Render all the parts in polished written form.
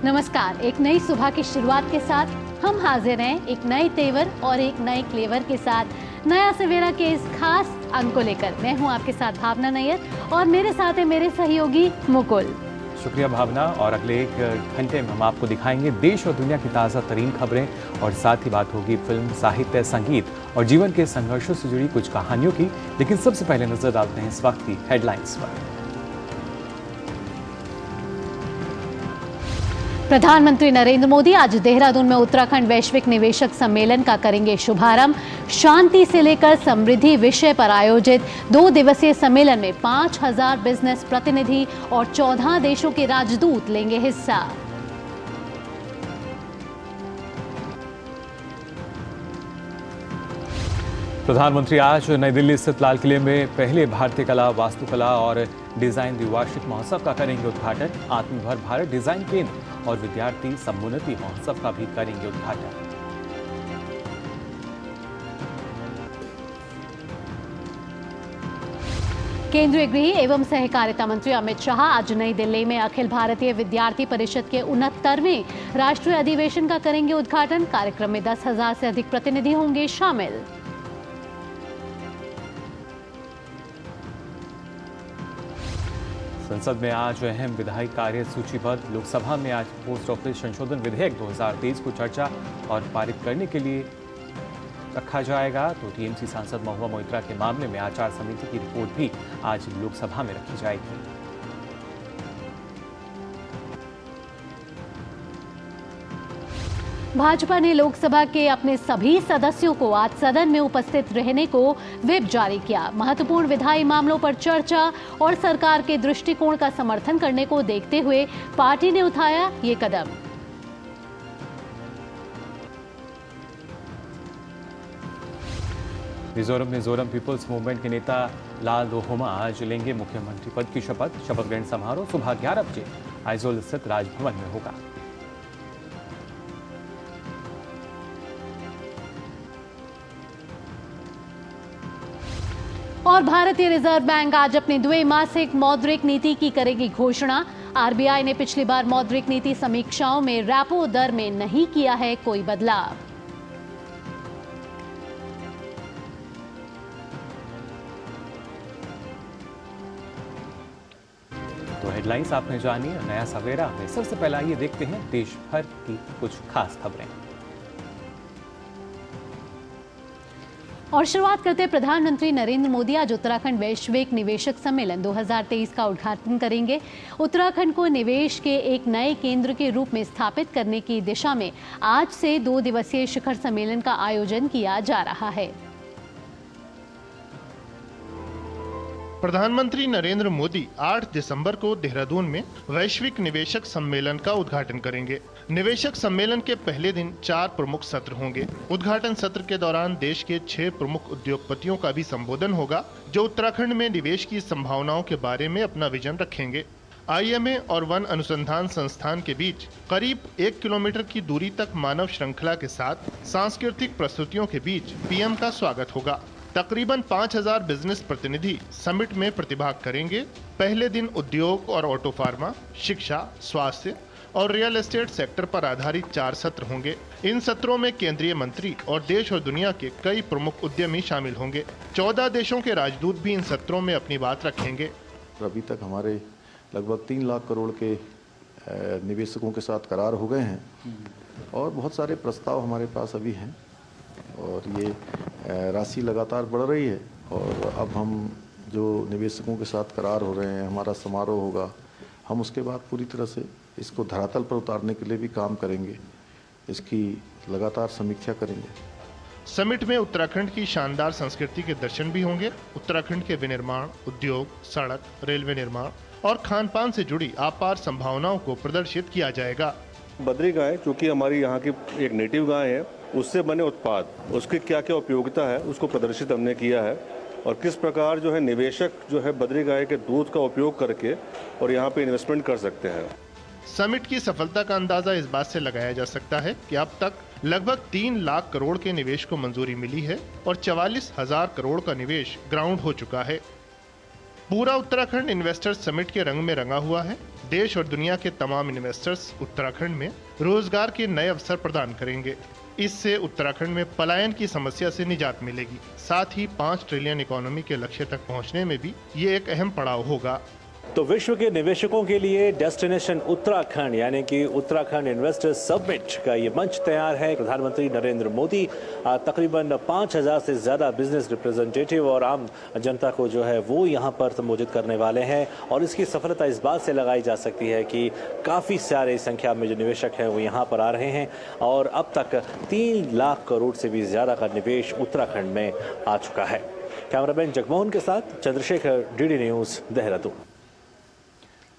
नमस्कार। एक नई सुबह की शुरुआत के साथ हम हाजिर हैं एक नए तेवर और एक नए क्लेवर के साथ नया सवेरा के इस खास अंक को लेकर। मैं हूं आपके साथ भावना नैयर और मेरे साथ है मेरे सहयोगी मुकुल। शुक्रिया भावना। और अगले एक घंटे में हम आपको दिखाएंगे देश और दुनिया की ताज़ा तरीन खबरें और साथ ही बात होगी फिल्म, साहित्य, संगीत और जीवन के संघर्षों से जुड़ी कुछ कहानियों की। लेकिन सबसे पहले नजर डालते हैं इस वक्त की हेडलाइंस पर। प्रधानमंत्री नरेंद्र मोदी आज देहरादून में उत्तराखंड वैश्विक निवेशक सम्मेलन का करेंगे शुभारंभ। शांति से लेकर समृद्धि विषय पर आयोजित 2 दिवसीय सम्मेलन में 5000 बिजनेस प्रतिनिधि और 14 देशों के राजदूत लेंगे हिस्सा। प्रधानमंत्री आज नई दिल्ली स्थित लाल किले में पहले भारतीय कला, वास्तुकला और डिजाइन द्विवार्षिक महोत्सव का करेंगे उद्घाटन। आत्मनिर्भर भारत डिजाइन केंद्र और विद्यार्थी समुन्नति महोत्सव का भी करेंगे उद्घाटन। केंद्रीय गृह एवं सहकारिता मंत्री अमित शाह आज नई दिल्ली में अखिल भारतीय विद्यार्थी परिषद के 69वें राष्ट्रीय अधिवेशन का करेंगे उद्घाटन। कार्यक्रम में 10,000 से अधिक प्रतिनिधि होंगे शामिल। संसद में आज अहम विधायी कार्य सूचीबद्ध। लोकसभा में आज पोस्ट ऑफिस संशोधन विधेयक 2023 को चर्चा और पारित करने के लिए रखा जाएगा। तो टीएमसी सांसद महुआ मोइत्रा के मामले में आचार समिति की रिपोर्ट भी आज लोकसभा में रखी जाएगी। भाजपा ने लोकसभा के अपने सभी सदस्यों को आज सदन में उपस्थित रहने को व्हिप जारी किया। महत्वपूर्ण विधायी मामलों पर चर्चा और सरकार के दृष्टिकोण का समर्थन करने को देखते हुए पार्टी ने उठाया ये कदम। मिजोरम पीपुल्स मूवमेंट के नेता लाल दोहोमा आज लेंगे मुख्यमंत्री पद की शपथ। शपथ ग्रहण समारोह सुबह 11 बजे आइजोल स्थित राजभवन में होगा। और भारतीय रिजर्व बैंक आज अपनी द्विमासिक मौद्रिक नीति की करेगी घोषणा। आरबीआई ने पिछली बार मौद्रिक नीति समीक्षाओं में रेपो दर में नहीं किया है कोई बदलाव। तो हेडलाइंस आपने जानी। नया सवेरा में सबसे पहले आइए देखते हैं देश भर की कुछ खास खबरें। और शुरुआत करते प्रधानमंत्री नरेंद्र मोदी आज उत्तराखंड वैश्विक निवेशक सम्मेलन 2023 का उद्घाटन करेंगे। उत्तराखंड को निवेश के एक नए केंद्र के रूप में स्थापित करने की दिशा में आज से 2 दिवसीय शिखर सम्मेलन का आयोजन किया जा रहा है। प्रधानमंत्री नरेंद्र मोदी 8 दिसंबर को देहरादून में वैश्विक निवेशक सम्मेलन का उद्घाटन करेंगे। निवेशक सम्मेलन के पहले दिन 4 प्रमुख सत्र होंगे। उद्घाटन सत्र के दौरान देश के 6 प्रमुख उद्योगपतियों का भी संबोधन होगा, जो उत्तराखंड में निवेश की संभावनाओं के बारे में अपना विजन रखेंगे। आईएमए और वन अनुसंधान संस्थान के बीच करीब 1 किलोमीटर की दूरी तक मानव श्रृंखला के साथ सांस्कृतिक प्रस्तुतियों के बीच पीएम का स्वागत होगा। तकरीबन 5000 बिजनेस प्रतिनिधि समिट में प्रतिभाग करेंगे। पहले दिन उद्योग और ऑटो फार्मा, शिक्षा, स्वास्थ्य और रियल एस्टेट सेक्टर पर आधारित 4 सत्र होंगे। इन सत्रों में केंद्रीय मंत्री और देश और दुनिया के कई प्रमुख उद्यमी शामिल होंगे। 14 देशों के राजदूत भी इन सत्रों में अपनी बात रखेंगे। अभी तक हमारे लगभग 3 लाख करोड़ के निवेशकों के साथ करार हो गए हैं और बहुत सारे प्रस्ताव हमारे पास अभी हैं और ये राशि लगातार बढ़ रही है। और अब हम जो निवेशकों के साथ करार हो रहे हैं, हमारा समारोह होगा, हम उसके बाद पूरी तरह से इसको धरातल पर उतारने के लिए भी काम करेंगे, इसकी लगातार समीक्षा करेंगे। समिट में उत्तराखंड की शानदार संस्कृति के दर्शन भी होंगे। उत्तराखंड के विनिर्माण, उद्योग, सड़क, रेलवे निर्माण और खान पान से जुड़ी अपार संभावनाओं को प्रदर्शित किया जाएगा। बद्री गाय, जो कि हमारी यहाँ की एक नेटिव गाय है, उससे बने उत्पाद, उसकी क्या क्या उपयोगिता है, उसको प्रदर्शित हमने किया है और किस प्रकार जो है निवेशक जो है बद्री गाय के दूध का उपयोग करके और यहाँ पे इन्वेस्टमेंट कर सकते हैं। समिट की सफलता का अंदाजा इस बात से लगाया जा सकता है कि अब तक लगभग 3 लाख करोड़ के निवेश को मंजूरी मिली है और 44,000 करोड़ का निवेश ग्राउंड हो चुका है। पूरा उत्तराखंड इन्वेस्टर्स समिट के रंग में रंगा हुआ है। देश और दुनिया के तमाम इन्वेस्टर्स उत्तराखंड में रोजगार के नए अवसर प्रदान करेंगे। इससे उत्तराखंड में पलायन की समस्या से निजात मिलेगी। साथ ही 5 ट्रिलियन इकोनॉमी के लक्ष्य तक पहुंचने में भी ये एक अहम पड़ाव होगा। तो विश्व के निवेशकों के लिए डेस्टिनेशन उत्तराखंड यानी कि उत्तराखंड इन्वेस्टर्स समिट का ये मंच तैयार है। प्रधानमंत्री नरेंद्र मोदी तकरीबन 5000 से ज़्यादा बिजनेस रिप्रेजेंटेटिव और आम जनता को जो है वो यहाँ पर संबोधित करने वाले हैं। और इसकी सफलता इस बात से लगाई जा सकती है कि काफ़ी सारे संख्या में जो निवेशक हैं वो यहाँ पर आ रहे हैं और अब तक 3 लाख करोड़ से भी ज़्यादा का निवेश उत्तराखंड में आ चुका है। कैमरामैन जगमोहन के साथ चंद्रशेखर, डीडी न्यूज़, देहरादून।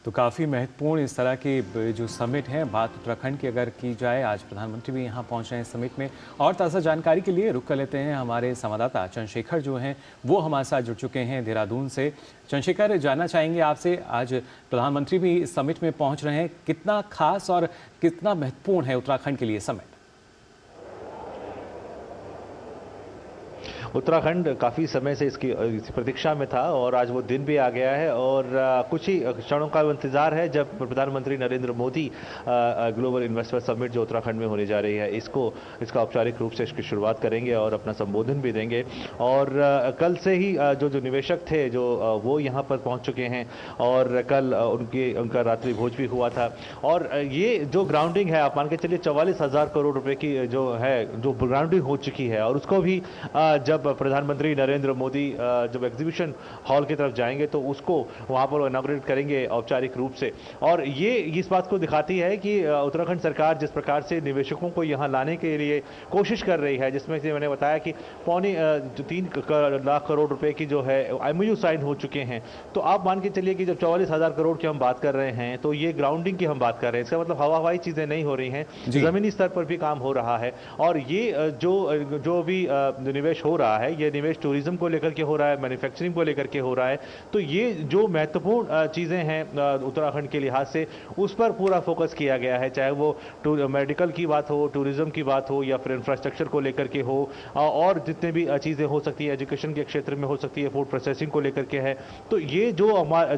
तो काफ़ी महत्वपूर्ण इस तरह के जो समिट हैं, बात उत्तराखंड की अगर की जाए, आज प्रधानमंत्री भी यहाँ पहुँच रहे हैं समिट में। और ताज़ा जानकारी के लिए रुक कर लेते हैं हमारे संवाददाता चंद्रशेखर जो हैं वो हमारे साथ जुड़ चुके हैं देहरादून से। चंद्रशेखर, जानना चाहेंगे आपसे, आज प्रधानमंत्री भी इस समिट में पहुँच रहे हैं, कितना खास और कितना महत्वपूर्ण है उत्तराखंड के लिए समिट? उत्तराखंड काफ़ी समय से इसकी प्रतीक्षा में था और आज वो दिन भी आ गया है और कुछ ही क्षणों का इंतज़ार है जब प्रधानमंत्री Narendra Modi global investor summit जो उत्तराखंड में होने जा रही है इसका औपचारिक रूप से इसकी शुरुआत करेंगे और अपना संबोधन भी देंगे। और कल से ही जो निवेशक थे जो वो यहाँ पर पहुँच चुके हैं और कल उनका रात्रि भोज भी हुआ था। और ये जो ग्राउंडिंग है, आप मान के चलिए 44,000 करोड़ रुपए की जो ग्राउंडिंग हो चुकी है और उसको भी जब प्रधानमंत्री नरेंद्र मोदी जब एग्जीबिशन हॉल की तरफ जाएंगे तो उसको वहां पर इनॉग्रेट करेंगे औपचारिक रूप से। और ये इस बात को दिखाती है कि उत्तराखंड सरकार जिस प्रकार से निवेशकों को यहाँ लाने के लिए कोशिश कर रही है, जिसमें से मैंने बताया कि 3 लाख करोड़ रुपए की जो है MOU साइन हो चुके हैं। तो आप मान के चलिए कि जब 44,000 करोड़ की हम बात कर रहे हैं तो ये ग्राउंडिंग की हम बात कर रहे हैं। इसका मतलब हवाई चीजें नहीं हो रही हैं, जमीनी स्तर पर भी काम हो रहा है। और ये जो भी निवेश हो रहा है, ये निवेश टूरिज्म को लेकर के हो रहा है, मैन्युफैक्चरिंग को लेकर के हो रहा है। तो ये जो महत्वपूर्ण चीजें हैं उत्तराखंड के लिहाज से, उस पर पूरा फोकस किया गया है, चाहे वो मेडिकल की बात हो, टूरिज्म की बात हो या फिर इंफ्रास्ट्रक्चर को लेकर के हो और जितने भी चीजें हो सकती है, एजुकेशन के क्षेत्र में हो सकती है, फूड प्रोसेसिंग को लेकर के है। तो ये जो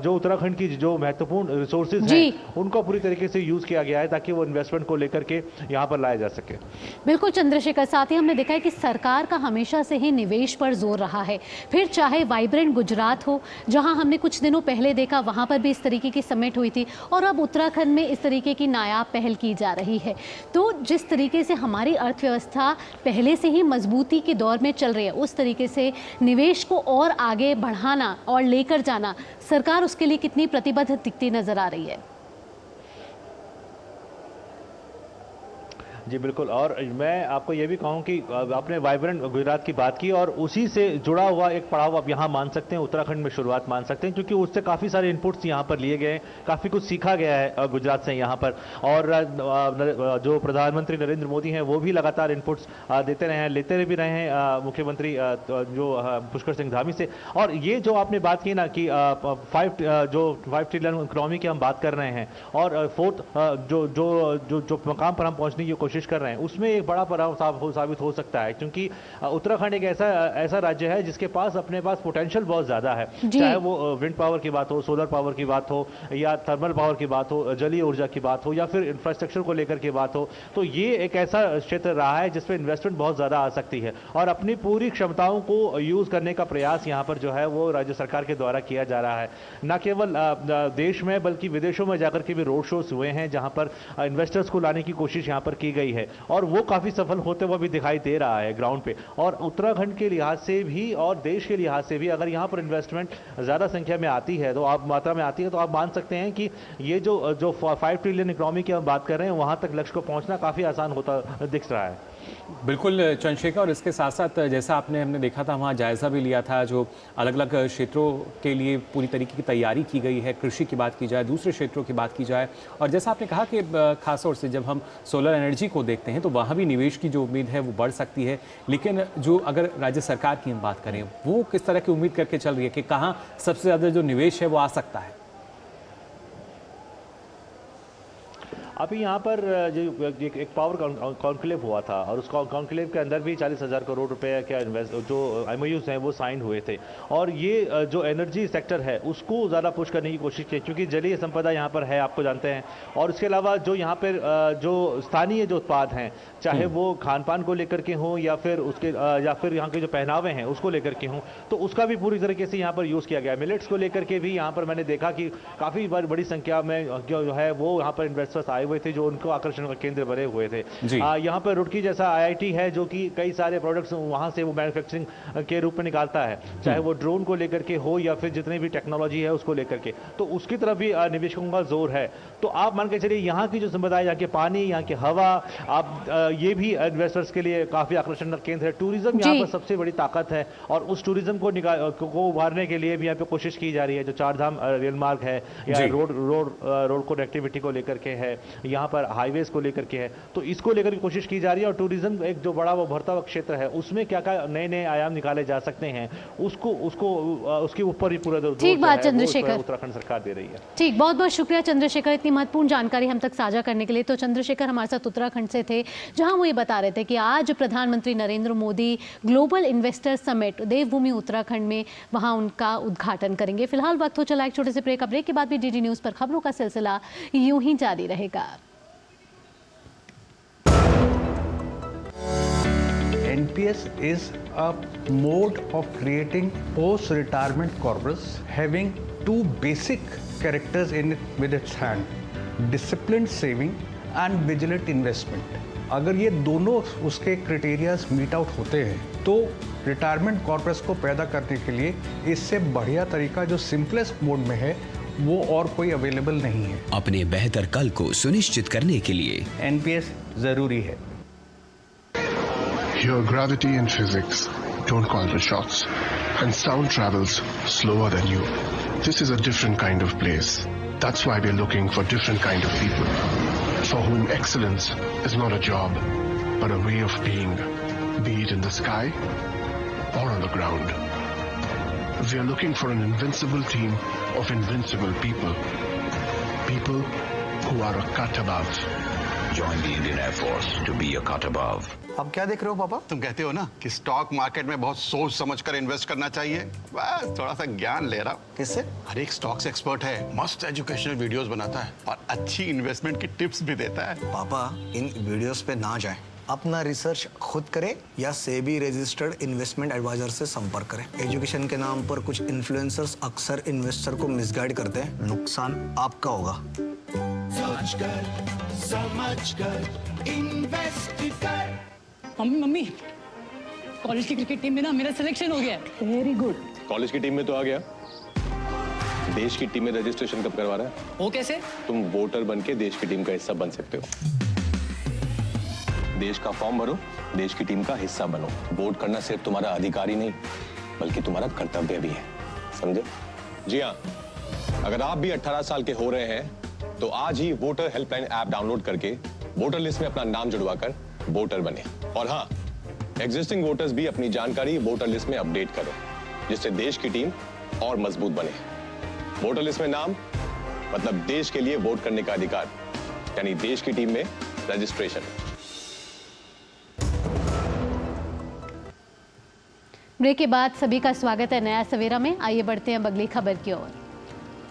उत्तराखंड की जो महत्वपूर्ण रिसोर्सेज हैं उनको पूरी तरीके से यूज किया गया है ताकि वो इन्वेस्टमेंट को लेकर के यहाँ पर लाया जा सके। बिल्कुल चंद्रशेखर, साथ ही हमने देखा है कि सरकार का हमेशा से ही निवेश पर जोर रहा है। फिर चाहे वाइब्रेंट गुजरात हो, जहां हमने कुछ दिनों पहले देखा वहां पर भी इस तरीके की समिट हुई थी, और अब उत्तराखंड में इस तरीके की नायाब पहल की जा रही है। तो जिस तरीके से हमारी अर्थव्यवस्था पहले से ही मजबूती के दौर में चल रही है, उस तरीके से निवेश को और आगे बढ़ाना और लेकर जाना, सरकार उसके लिए कितनी प्रतिबद्ध दिखती नजर आ रही है? जी बिल्कुल। और मैं आपको ये भी कहूँ कि आपने वाइब्रेंट गुजरात की बात की और उसी से जुड़ा हुआ एक पड़ाव आप यहाँ मान सकते हैं, उत्तराखंड में शुरुआत मान सकते हैं, क्योंकि उससे काफ़ी सारे इनपुट्स यहाँ पर लिए गए हैं, काफ़ी कुछ सीखा गया है गुजरात से यहाँ पर। और जो प्रधानमंत्री नरेंद्र मोदी हैं वो भी लगातार इनपुट्स देते रहे हैं, लेते भी रहे हैं मुख्यमंत्री जो पुष्कर सिंह धामी से। और ये जो आपने बात की ना कि 5 ट्रिलियन इकोनॉमी की हम बात कर रहे हैं और 4th जो मकाम पर हम पहुँचने की कोशिश कर रहे हैं, उसमें एक बड़ा पड़ाव साबित हो सकता है, क्योंकि उत्तराखंड एक ऐसा राज्य है जिसके पास अपने पास पोटेंशियल बहुत ज्यादा है, चाहे वो विंड पावर की बात हो, सोलर पावर की बात हो या थर्मल पावर की बात हो, जलीय ऊर्जा की बात हो या फिर इंफ्रास्ट्रक्चर को लेकर के बात हो। तो ये एक ऐसा क्षेत्र रहा है जिसमें इन्वेस्टमेंट बहुत ज्यादा आ सकती है और अपनी पूरी क्षमताओं को यूज करने का प्रयास यहाँ पर जो है वो राज्य सरकार के द्वारा किया जा रहा है। न केवल देश में बल्कि विदेशों में जाकर के भी रोड शोज हुए हैं जहां पर इन्वेस्टर्स को लाने की कोशिश यहाँ पर की गई है और वो काफी सफल होते हुए भी दिखाई दे रहा है ग्राउंड पे। और उत्तराखंड के लिहाज से भी और देश के लिहाज से भी अगर यहाँ पर इन्वेस्टमेंट ज्यादा संख्या में आती है, तो आप मात्रा में आती है, तो आप मान सकते हैं कि ये जो 5 ट्रिलियन इकोनॉमी की हम बात कर रहे हैं वहां तक लक्ष्य को पहुंचना काफी आसान होता दिख रहा है। बिल्कुल चंद्रशेखर, और इसके साथ साथ जैसा हमने देखा था, वहाँ जायज़ा भी लिया था, जो अलग अलग क्षेत्रों के लिए पूरी तरीके की तैयारी की गई है, कृषि की बात की जाए, दूसरे क्षेत्रों की बात की जाए। और जैसा आपने कहा कि खासतौर से जब हम सोलर एनर्जी को देखते हैं तो वहाँ भी निवेश की जो उम्मीद है वो बढ़ सकती है। लेकिन जो अगर राज्य सरकार की हम बात करें, वो किस तरह की उम्मीद करके चल रही है कि कहाँ सबसे ज़्यादा जो निवेश है वो आ सकता है? अभी यहाँ पर जो एक पावर कॉन्क्लेव हुआ था और उस कॉन्क्लेव के अंदर भी 40,000 करोड़ रुपए का जो MOUs हैं वो साइन हुए थे। और ये जो एनर्जी सेक्टर है उसको ज़्यादा पुश करने की कोशिश की, क्योंकि जलीय संपदा यहाँ पर है, आपको जानते हैं। और इसके अलावा जो यहाँ पर जो स्थानीय जो उत्पाद हैं, चाहे वो खान पान को लेकर के हों या फिर यहाँ के जो पहनावे हैं उसको लेकर के हों, तो उसका भी पूरी तरीके से यहाँ पर यूज़ किया गया। मिलेट्स को लेकर के भी यहाँ पर मैंने देखा कि काफ़ी बड़ी संख्या में जो है वो यहाँ पर इन्वेस्टर्स आए हुए थे जो उनको आकर्षण का केंद्र बने हुए थे। यहाँ पर रुड़की जैसा IIT है जो कि कई सारे प्रोडक्ट्स वहाँ से वो मैन्युफैक्चरिंग के रूप में निकालता है, चाहे वो ड्रोन को लेकर के हो या फिर जितनी भी टेक्नोलॉजी है उसको लेकर के, तो उसकी तरफ भी निवेशकों का जोर है। तो आप मान के चलिए यहाँ की जो संपदा है, यहाँ के पानी, यहाँ की हवा, आप ये भी इन्वेस्टर्स के लिए काफ़ी आकर्षण का केंद्र है। टूरिज्म यहाँ पर सबसे बड़ी ताकत है और उस टूरिज्म को उभारने के लिए भी यहाँ पे कोशिश की जा रही है। जो चारधाम रेल मार्ग है या रोड कनेक्टिविटी को लेकर के है, यहाँ पर हाईवेज को लेकर के है, तो इसको लेकर के कोशिश की जा रही है। और टूरिज्म एक जो बड़ा वो भरता हुआ क्षेत्र है, उसमें क्या क्या नए आयाम निकाले जा सकते हैं, उसके ऊपर ही पूरा ठीक बात चंद्रशेखर उत्तराखंड सरकार दे रही है। ठीक, बहुत बहुत शुक्रिया चंद्रशेखर इतनी महत्वपूर्ण जानकारी हम तक साझा करने के लिए। तो चंद्रशेखर हमारे साथ उत्तराखंड से थे, जहां वो ये बता रहे थे कि आज प्रधानमंत्री Narendra Modi global investor summit Devbhoomi Uttarakhand में वहां उनका उद्घाटन करेंगे। फिलहाल वक्त हो चला एक छोटे से ब्रेक के बाद भी DD न्यूज पर खबरों का सिलसिला यूं ही जारी रहेगा। NPS is a mode of creating post-retirement corpus having two basic characters with its hand: disciplined saving and vigilant investment. अगर ये दोनों उसके क्राइटेरियाज मीट आउट होते हैं तो रिटायरमेंट कॉर्पस को पैदा करने के लिए इससे बढ़िया तरीका जो सिंपलेस्ट मोड में है वो और कोई अवेलेबल नहीं है। अपने बेहतर कल को सुनिश्चित करने के लिए NPS जरूरी है। Here gravity and physics don't call the shots, and sound travels slower than you. This is a different kind of place. That's why we're looking for different kind of people, for whom excellence is not a job, but a way of being, be it in the sky or on the ground. We are looking for an invincible team of invincible people, people who are a cut above. Join the Indian Air Force to be a cut above. अब क्या देख रहे हो पापा? तुम कहते हो ना कि स्टॉक मार्केट में बहुत सोच समझ कर इन्वेस्ट करना चाहिए, बस थोड़ा सा ज्ञान ले रहा हूँ। किससे? हर एक स्टॉक्स एक्सपर्ट है, मस्त एजुकेशनल वीडियोस बनाता है और अच्छी इन्वेस्टमेंट की टिप्स भी देता है। पापा इन वीडियोस पे ना जाएं, अपना रिसर्च खुद करें या सेबी रजिस्टर्ड इन्वेस्टमेंट एडवाइजर से संपर्क करें। एजुकेशन के नाम पर कुछ इन्फ्लुएंसर्स अक्सर इन्वेस्टर को मिसगाइड करते हैं, नुकसान आपका होगा। समझ कर इन्वेस्ट कर। मम्मी कॉलेज की क्रिकेट टीम में ना मेरा सिलेक्शन हो गया है। Very good. कॉलेज की टीम में तो आ गया, देश की टीम में रजिस्ट्रेशन कब करवा रहा है? वो कैसे? तुम वोटर बन के देश की टीम का हिस्सा बन सकते हो। देश का फॉर्म भरो, देश की टीम का हिस्सा बनो। वोट करना सिर्फ तुम्हारा अधिकार ही नहीं बल्कि तुम्हारा कर्तव्य भी है, समझे? जी हाँ, अगर आप भी 18 साल के हो रहे हैं तो आज ही वोटर हेल्पलाइन ऐप डाउनलोड करके वोटर लिस्ट में अपना नाम जुड़वा कर वोटर बने। और हाँ, एग्जिस्टिंग वोटर्स भी अपनी जानकारी वोटर लिस्ट में अपडेट करें, जिससे देश की टीम और मजबूत बने। वोटर लिस्ट में नाम मतलब देश के लिए वोट करने का अधिकार, यानी देश की टीम में रजिस्ट्रेशन। ब्रेक के बाद सभी का स्वागत है नया सवेरा में। आइए बढ़ते हैं अगली खबर की ओर।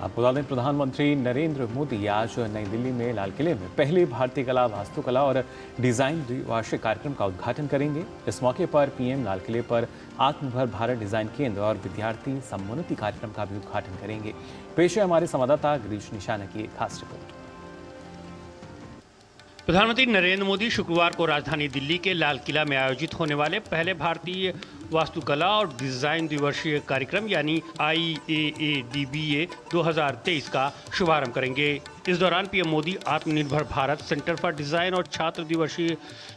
आपको बता दें, प्रधानमंत्री नरेंद्र मोदी आज नई दिल्ली में लाल किले में पहले भारतीय कला, वास्तुकला और डिजाइन द्विवार्षिक कार्यक्रम का उद्घाटन करेंगे। इस मौके पर पीएम लाल किले पर आत्मनिर्भर भारत डिजाइन केंद्र और विद्यार्थी सम्मोन्नति कार्यक्रम का भी उद्घाटन करेंगे। पेश है हमारे संवाददाता गिरीश निशाना की एक खास रिपोर्ट। प्रधानमंत्री नरेंद्र मोदी शुक्रवार को राजधानी दिल्ली के लाल किला में आयोजित होने वाले पहले भारतीय वास्तुकला और डिजाइन द्विवर्षीय कार्यक्रम यानी IAADBA 2023 का शुभारंभ करेंगे। इस दौरान पीएम मोदी आत्मनिर्भर भारत सेंटर फॉर डिजाइन और छात्र द्विवर्षीय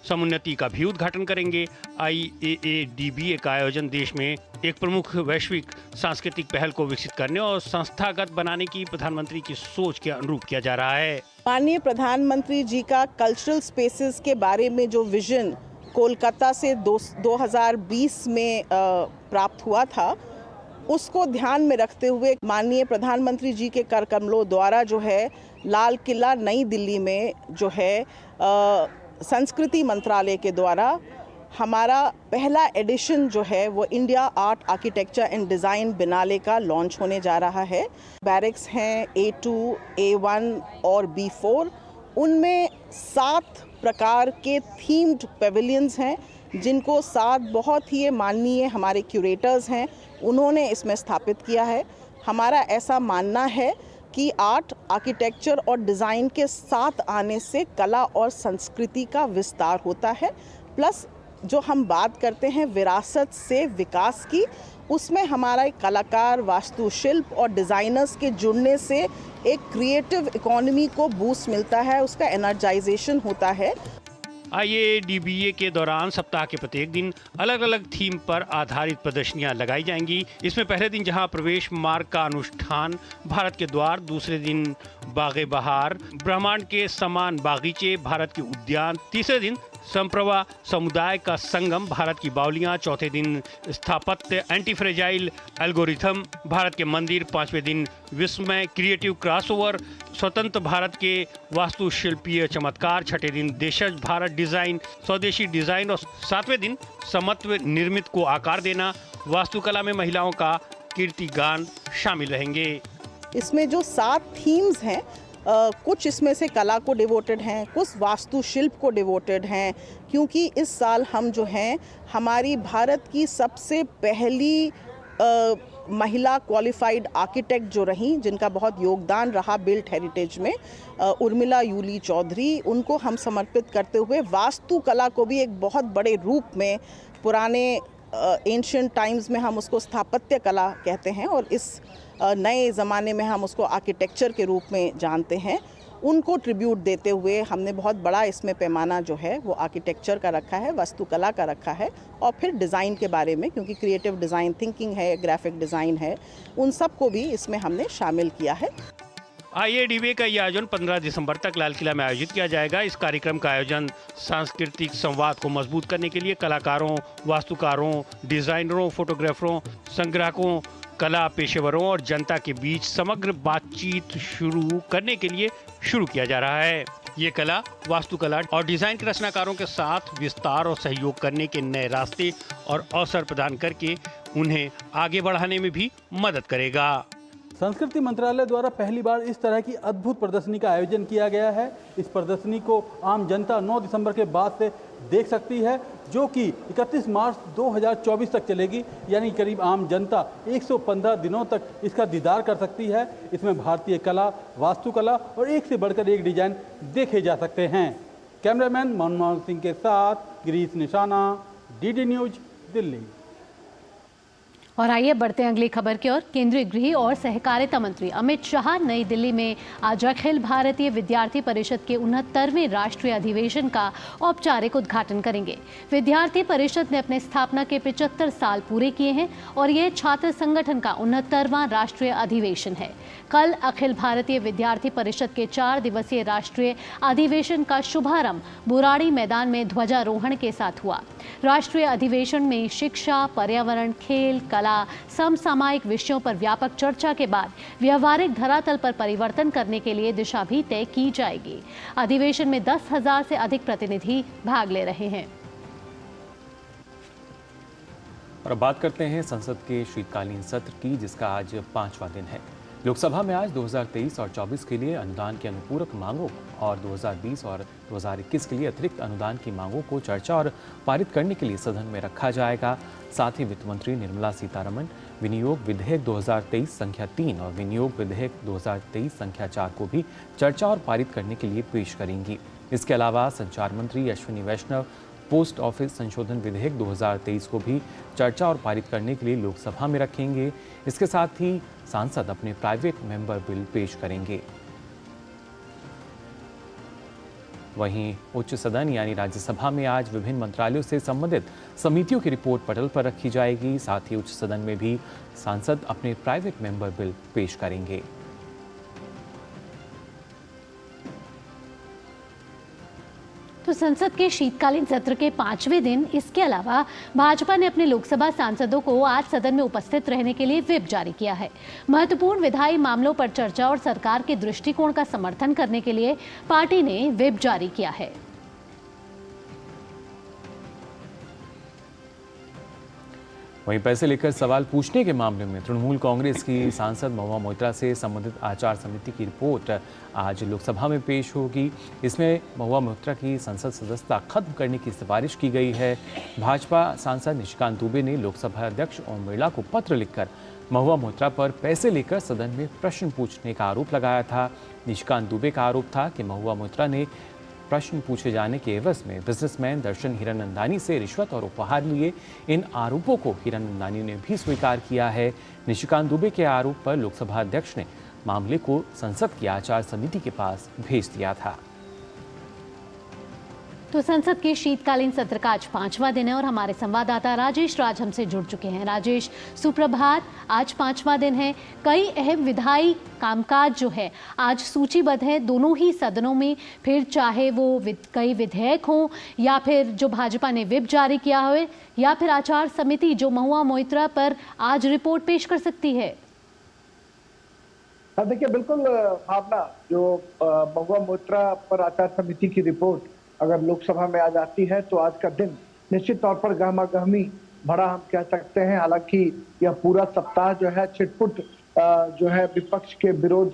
समुन्नति का भी उद्घाटन करेंगे। IAADBA का आयोजन देश में एक प्रमुख वैश्विक सांस्कृतिक पहल को विकसित करने और संस्थागत बनाने की प्रधानमंत्री की सोच के अनुरूप किया जा रहा है। माननीय प्रधानमंत्री जी का कल्चरल स्पेसेस के बारे में जो विजन कोलकाता से 2020 में प्राप्त हुआ था, उसको ध्यान में रखते हुए माननीय प्रधानमंत्री जी के कर कमलों द्वारा जो है लाल किला नई दिल्ली में जो है संस्कृति मंत्रालय के द्वारा हमारा पहला एडिशन जो है वो India art architecture and design बिनाले का लॉन्च होने जा रहा है। बैरिक्स हैं A2, A1 और B4, उनमें 7 प्रकार के थीम्ड पेविलियंस हैं जिनको 7 बहुत ही माननीय हमारे क्यूरेटर्स हैं उन्होंने इसमें स्थापित किया है। हमारा ऐसा मानना है कि आर्ट, आर्किटेक्चर और डिज़ाइन के साथ आने से कला और संस्कृति का विस्तार होता है। प्लस जो हम बात करते हैं विरासत से विकास की, उसमें हमारा कलाकार, वास्तुशिल्प और डिज़ाइनर्स के जुड़ने से एक क्रिएटिव इकोनॉमी को बूस्ट मिलता है, उसका एनर्जाइजेशन होता है। IADBA के दौरान सप्ताह के प्रत्येक दिन अलग अलग थीम पर आधारित प्रदर्शनियां लगाई जाएंगी। इसमें पहले दिन जहां प्रवेश मार्ग का अनुष्ठान, भारत के द्वार, दूसरे दिन बागे बहार, ब्रह्मांड के समान बागीचे, भारत के उद्यान, तीसरे दिन संप्रभा समुदाय का संगम, भारत की बावलियां, चौथे दिन स्थापत्य, एंटी फ्रेजाइल एल्गोरिथम, भारत के मंदिर, पांचवें दिन विस्मय, क्रिएटिव क्रॉसओवर, स्वतंत्र भारत के वास्तुशिल्पीय चमत्कार, छठे दिन देशज भारत डिजाइन, स्वदेशी डिजाइन और सातवें दिन समत्व निर्मित को आकार देना, वास्तुकला में महिलाओं का कीर्तिगान शामिल रहेंगे। इसमें जो 7 थीम्स हैं, कुछ इसमें से कला को डिवोटेड हैं, कुछ वास्तुशिल्प को डिवोटेड हैं, क्योंकि इस साल हम जो हैं हमारी भारत की सबसे पहली महिला क्वालिफाइड आर्किटेक्ट जो रहीं, जिनका बहुत योगदान रहा बिल्ट हेरिटेज में, उर्मिला यूली चौधरी, उनको हम समर्पित करते हुए वास्तुकला को भी एक बहुत बड़े रूप में, पुराने एंशिएंट टाइम्स में हम उसको स्थापत्य कला कहते हैं और इस नए ज़माने में हम उसको आर्किटेक्चर के रूप में जानते हैं, उनको ट्रिब्यूट देते हुए हमने बहुत बड़ा इसमें पैमाना जो है वो आर्किटेक्चर का रखा है, वास्तुकला का रखा है और फिर डिज़ाइन के बारे में, क्योंकि क्रिएटिव डिज़ाइन थिंकिंग है, ग्राफिक डिज़ाइन है, उन सब को भी इसमें हमने शामिल किया है। IADBA का यह आयोजन 15 दिसंबर तक लाल किला में आयोजित किया जाएगा। इस कार्यक्रम का आयोजन सांस्कृतिक संवाद को मजबूत करने के लिए कलाकारों, वास्तुकारों, डिजाइनरों, फोटोग्राफरों, संग्राहकों, कला पेशेवरों और जनता के बीच समग्र बातचीत शुरू करने के लिए शुरू किया जा रहा है। ये कला, वास्तुकला और डिजाइन के रचनाकारों के साथ विस्तार और सहयोग करने के नए रास्ते और अवसर प्रदान करके उन्हें आगे बढ़ाने में भी मदद करेगा। संस्कृति मंत्रालय द्वारा पहली बार इस तरह की अद्भुत प्रदर्शनी का आयोजन किया गया है। इस प्रदर्शनी को आम जनता 9 दिसंबर के बाद से देख सकती है, जो कि 31 मार्च 2024 तक चलेगी, यानी करीब आम जनता 115 दिनों तक इसका दीदार कर सकती है। इसमें भारतीय कला, वास्तुकला और एक से बढ़कर एक डिजाइन देखे जा सकते हैं। कैमरामैन मनमोहन सिंह के साथ गिरीश निशाना, DD न्यूज, दिल्ली। और आइए बढ़ते हैं अगली खबर की ओर। केंद्रीय गृह और सहकारिता मंत्री अमित शाह नई दिल्ली में आज अखिल भारतीय विद्यार्थी परिषद के 69वें राष्ट्रीय अधिवेशन का औपचारिक उद्घाटन करेंगे। विद्यार्थी परिषद ने अपने स्थापना के 75 साल पूरे किए हैं और ये छात्र संगठन का 69वां राष्ट्रीय अधिवेशन है। कल अखिल भारतीय विद्यार्थी परिषद के 4 दिवसीय राष्ट्रीय अधिवेशन का शुभारंभ बुराड़ी मैदान में ध्वजारोहण के साथ हुआ। राष्ट्रीय अधिवेशन में शिक्षा, पर्यावरण, खेल, कला, समसामयिक विषयों पर व्यापक चर्चा के बाद व्यवहारिक धरातल पर परिवर्तन करने के लिए दिशा भी तय की जाएगी। अधिवेशन में 10,000 से अधिक प्रतिनिधि भाग ले रहे हैं। और अब बात करते हैं संसद के शीतकालीन सत्र की, जिसका आज 5वां दिन है। लोकसभा में आज 2023 और 24 के लिए अनुदान की अनुपूरक मांगों और 2020 और 2021 के लिए अतिरिक्त अनुदान की मांगों को चर्चा और पारित करने के लिए सदन में रखा जाएगा। साथ ही वित्त मंत्री निर्मला सीतारमण विनियोग विधेयक 2023 संख्या 3 और विनियोग विधेयक 2023 संख्या 4 को भी चर्चा और पारित करने के लिए पेश करेंगी। इसके अलावा संचार मंत्री अश्विनी वैष्णव पोस्ट ऑफिस संशोधन विधेयक 2023 को भी चर्चा और पारित करने के लिए लोकसभा में रखेंगे। इसके साथ ही सांसद अपने प्राइवेट मेंबर बिल पेश करेंगे। वहीं उच्च सदन यानी राज्यसभा में आज विभिन्न मंत्रालयों से संबंधित समितियों की रिपोर्ट पटल पर रखी जाएगी। साथ ही उच्च सदन में भी सांसद अपने प्राइवेट मेंबर बिल पेश करेंगे। तो संसद के शीतकालीन सत्र के 5वें दिन इसके अलावा भाजपा ने अपने लोकसभा सांसदों को आज सदन में उपस्थित रहने के लिए व्हिप जारी किया है। महत्वपूर्ण विधायी मामलों पर चर्चा और सरकार के दृष्टिकोण का समर्थन करने के लिए पार्टी ने व्हिप जारी किया है। वहीं पैसे लेकर सवाल पूछने के मामले में तृणमूल कांग्रेस की सांसद महुआ मोइत्रा से संबंधित आचार समिति की रिपोर्ट आज लोकसभा में पेश होगी। इसमें महुआ मोइत्रा की संसद सदस्यता खत्म करने की सिफारिश की गई है। भाजपा सांसद निशिकांत दुबे ने लोकसभा अध्यक्ष ओम बिरला को पत्र लिखकर महुआ मोइत्रा पर पैसे लेकर सदन में प्रश्न पूछने का आरोप लगाया था। निशिकांत दुबे का आरोप था कि महुआ मोइत्रा ने प्रश्न पूछे जाने के एवज में बिजनेसमैन दर्शन हीरानंदानी से रिश्वत और उपहार लिए। इन आरोपों को हीरानंदानी ने भी स्वीकार किया है। निशिकांत दुबे के आरोप पर लोकसभा अध्यक्ष ने मामले को संसद की आचार समिति के पास भेज दिया था। तो संसद के शीतकालीन सत्र का आज 5वां दिन है और हमारे संवाददाता राजेश राज हमसे जुड़ चुके हैं। राजेश, सुप्रभात। आज 5वां दिन है, कई अहम विधायी कामकाज जो है आज सूचीबद्ध है दोनों ही सदनों में, फिर चाहे वो कई विधेयक हों या फिर जो भाजपा ने व्हिप जारी किया हो या फिर आचार समिति जो महुआ मोइत्रा पर आज रिपोर्ट पेश कर सकती है। देखिए, बिल्कुल भावना, जो महुआ मोइत्रा पर आचार समिति की रिपोर्ट अगर लोकसभा में आ जाती है तो आज का दिन निश्चित तौर पर गहमा गहमी भरा हम कह सकते हैं। हालांकि यह पूरा सप्ताह जो है छिटपुट जो है विपक्ष के विरोध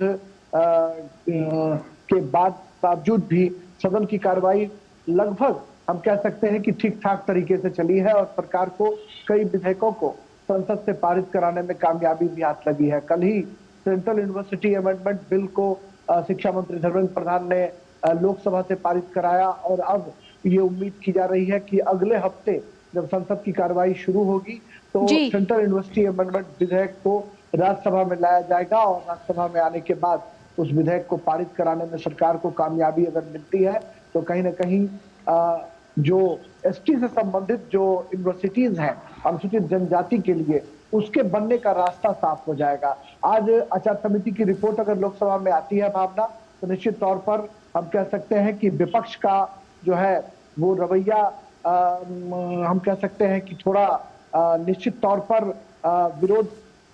के बावजूद भी सदन की कार्रवाई लगभग हम कह सकते हैं कि ठीक ठाक तरीके से चली है और सरकार को कई विधेयकों को संसद से पारित कराने में कामयाबी भी हाथ लगी है। कल ही सेंट्रल यूनिवर्सिटी अमेंडमेंट बिल को शिक्षा मंत्री धर्मेंद्र प्रधान ने लोकसभा से पारित कराया और अब ये उम्मीद की जा रही है कि अगले हफ्ते जब संसद की कार्रवाई शुरू होगी तो सेंट्रल यूनिवर्सिटी अमेंडमेंट विधेयक को राज्यसभा में लाया जाएगा और राज्यसभा में आने के बाद उस विधेयक को पारित कराने में सरकार को कामयाबी अगर मिलती है तो कहीं ना कहीं जो एसटी से संबंधित जो यूनिवर्सिटीज हैं अनुसूचित जनजाति के लिए उसके बनने का रास्ता साफ हो जाएगा। आज आचार समिति की रिपोर्ट अगर लोकसभा में आती है भावना, तो निश्चित तौर पर हम कह सकते हैं कि विपक्ष का जो है वो रवैया हम कह सकते हैं कि थोड़ा निश्चित तौर पर विरोध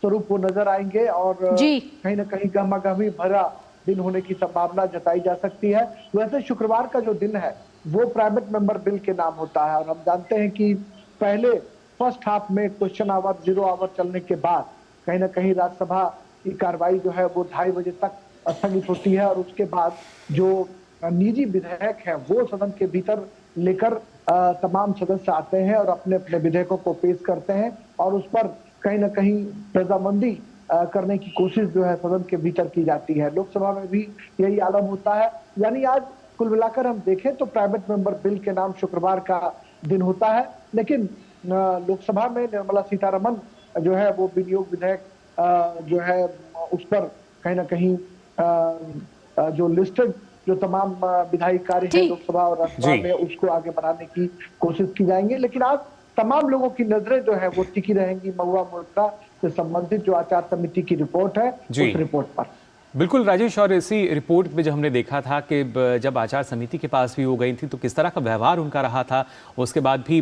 स्वरूप वो नजर आएंगे और कहीं ना कहीं गहमा-गहमी भरा दिन होने की संभावना जताई जा सकती है। वैसे शुक्रवार का जो दिन है वो प्राइवेट मेंबर बिल के नाम होता है और हम जानते हैं कि पहले फर्स्ट हाफ में क्वेश्चन आवर 0 आवर चलने के बाद कहीं ना कहीं राज्यसभा की कार्रवाई जो है वो 2:30 बजे तक स्थगित होती है और उसके बाद जो निजी विधेयक है वो सदन के भीतर लेकर तमाम सदस्य आते हैं और अपने अपने विधेयकों को पेश करते हैं और उस पर कहीं ना कहीं रजामंदी करने की कोशिश जो है सदन के भीतर की जाती है। लोकसभा में भी यही आलम होता है। यानी आज कुल मिलाकर हम देखें तो प्राइवेट मेंबर बिल के नाम शुक्रवार का दिन होता है, लेकिन लोकसभा में निर्मला सीतारमण जो है वो विनियोग विधेयक जो है उस पर कहीं ना कहीं जो लिस्टेड जो तमाम विधायी कार्य है लोकसभा और राज्यसभा में उसको आगे बढ़ाने की कोशिश की जाएंगे। लेकिन आज तमाम लोगों की नजरें जो है वो टिकी रहेंगी महुआ मोइत्रा से संबंधित जो आचार समिति की रिपोर्ट है उस रिपोर्ट पर। बिल्कुल राजेश, और इसी रिपोर्ट में जब हमने देखा था कि जब आचार समिति के पास भी वो गई थी तो किस तरह का व्यवहार उनका रहा था, उसके बाद भी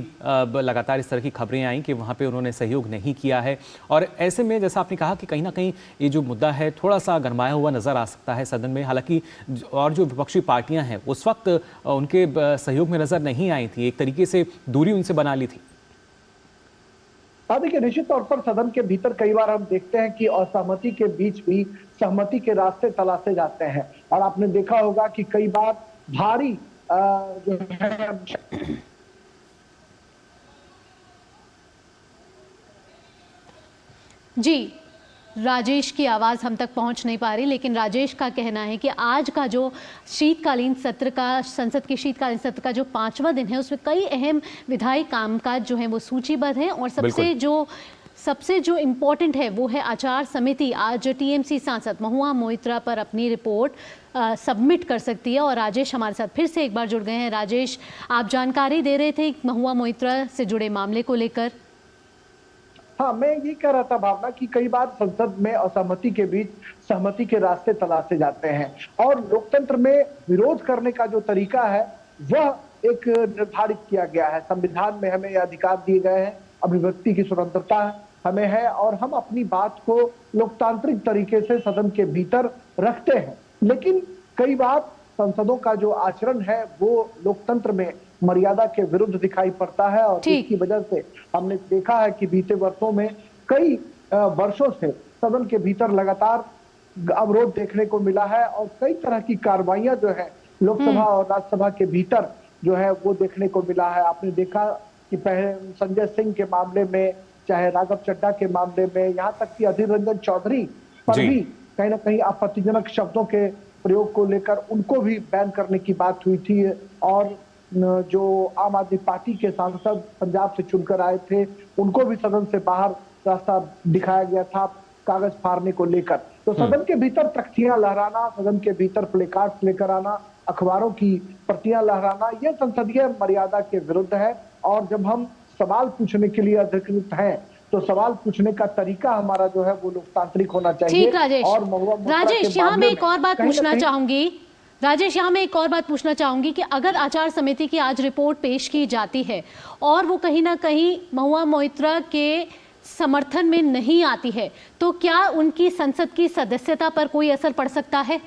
लगातार इस तरह की खबरें आई कि वहाँ पे उन्होंने सहयोग नहीं किया है। और ऐसे में जैसा आपने कहा कि कहीं ना कहीं ये जो मुद्दा है थोड़ा सा गरमाया हुआ नज़र आ सकता है सदन में। हालांकि और जो विपक्षी पार्टियाँ हैं उस वक्त उनके सहयोग में नज़र नहीं आई थी, एक तरीके से दूरी उनसे बना ली थी। हाँ, देखिए, निश्चित तौर पर सदन के भीतर कई बार हम देखते हैं कि असहमति के बीच भी सहमति के रास्ते तलाशे जाते हैं और आपने देखा होगा कि कई बार भारी जो है जी राजेश की आवाज़ हम तक पहुंच नहीं पा रही, लेकिन राजेश का कहना है कि आज का जो शीतकालीन सत्र का संसद के शीतकालीन सत्र का जो 5वां दिन है उसमें कई अहम विधायी कामकाज जो हैं वो सूचीबद्ध हैं और सबसे जो इम्पोर्टेंट है वो है आचार समिति। आज टीएमसी सांसद महुआ मोइत्रा पर अपनी रिपोर्ट सबमिट कर सकती है और राजेश हमारे साथ फिर से एक बार जुड़ गए हैं। राजेश, आप जानकारी दे रहे थे महुआ मोइत्रा से जुड़े मामले को लेकर। हाँ, मैं ये कह रहा था भावना कि कई बार संसद में असहमति के बीच सहमति के रास्ते तलाशे जाते हैं और लोकतंत्र में विरोध करने का जो तरीका है वह एक निर्धारित किया गया है। संविधान में हमें यह अधिकार दिए गए हैं, अभिव्यक्ति की स्वतंत्रता हमें है और हम अपनी बात को लोकतांत्रिक तरीके से सदन के भीतर रखते हैं। लेकिन कई बार संसदों का जो आचरण है वो लोकतंत्र में मर्यादा के विरुद्ध दिखाई पड़ता है और इसकी वजह से हमने देखा है कि बीते वर्षों में कई वर्षों से सदन के भीतर लगातार अवरोध देखने को मिला है और कई तरह की कार्रवाइयां जो है लोकसभा और राज्यसभा के भीतर जो है वो देखने को मिला है। आपने देखा कि पहले संजय सिंह के मामले में, चाहे राघव चड्ढा के मामले में, यहाँ तक कि अधीर रंजन चौधरी पर भी कहीं ना कहीं आपत्तिजनक शब्दों के प्रयोग को लेकर उनको भी बैन करने की बात हुई थी और जो आम आदमी पार्टी के सांसद पंजाब से चुनकर आए थे उनको भी सदन से बाहर रास्ता दिखाया गया था कागज फाड़ने को लेकर। तो सदन के भीतर तख्तियां लहराना, सदन के भीतर प्लेकार्ड्स लेकर आना, अखबारों की प्रतियां लहराना, यह संसदीय मर्यादा के विरुद्ध है। और जब हम सवाल पूछने के लिए अधिकृत हैं तो सवाल पूछने का तरीका हमारा जो है वो लोकतांत्रिक होना चाहिए। ठीक राजेश, राजेश यहाँ मैं एक और बात पूछना चाहूंगी। राजेश यहाँ मैं एक और बात पूछना चाहूंगी कि अगर आचार समिति की आज रिपोर्ट पेश की जाती है और वो कहीं ना कहीं महुआ मोइत्रा के समर्थन में नहीं आती है तो क्या उनकी संसद की सदस्यता पर कोई असर पड़ सकता है?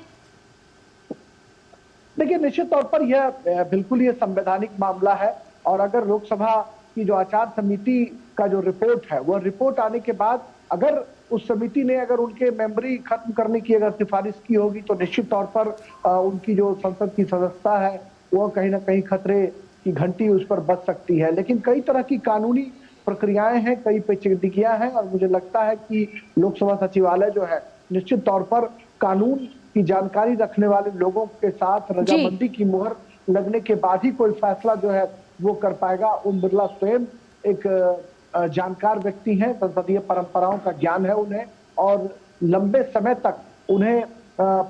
देखिए, निश्चित तौर पर यह बिल्कुल ये संवैधानिक मामला है और अगर लोकसभा की जो आचार समिति का जो रिपोर्ट है वह रिपोर्ट आने के बाद अगर उस समिति ने अगर उनके मेंबरी खत्म करने की अगर सिफारिश की होगी तो निश्चित तौर पर उनकी जो संसद की सदस्यता है वह कहीं ना कहीं खतरे की घंटी उस पर बज सकती है। लेकिन कई तरह की कानूनी प्रक्रियाएं हैं, कई पेचीदगियां हैं और मुझे लगता है कि लोकसभा सचिवालय जो है निश्चित तौर पर कानून की जानकारी रखने वाले लोगों के साथ रजामंदी की मुहर लगने के बाद ही कोई फैसला जो है वो कर पाएगा। ओम बिरला स्वयं एक जानकार व्यक्ति हैं, संसदीय परंपराओं का ज्ञान है उन्हें और लंबे समय तक उन्हें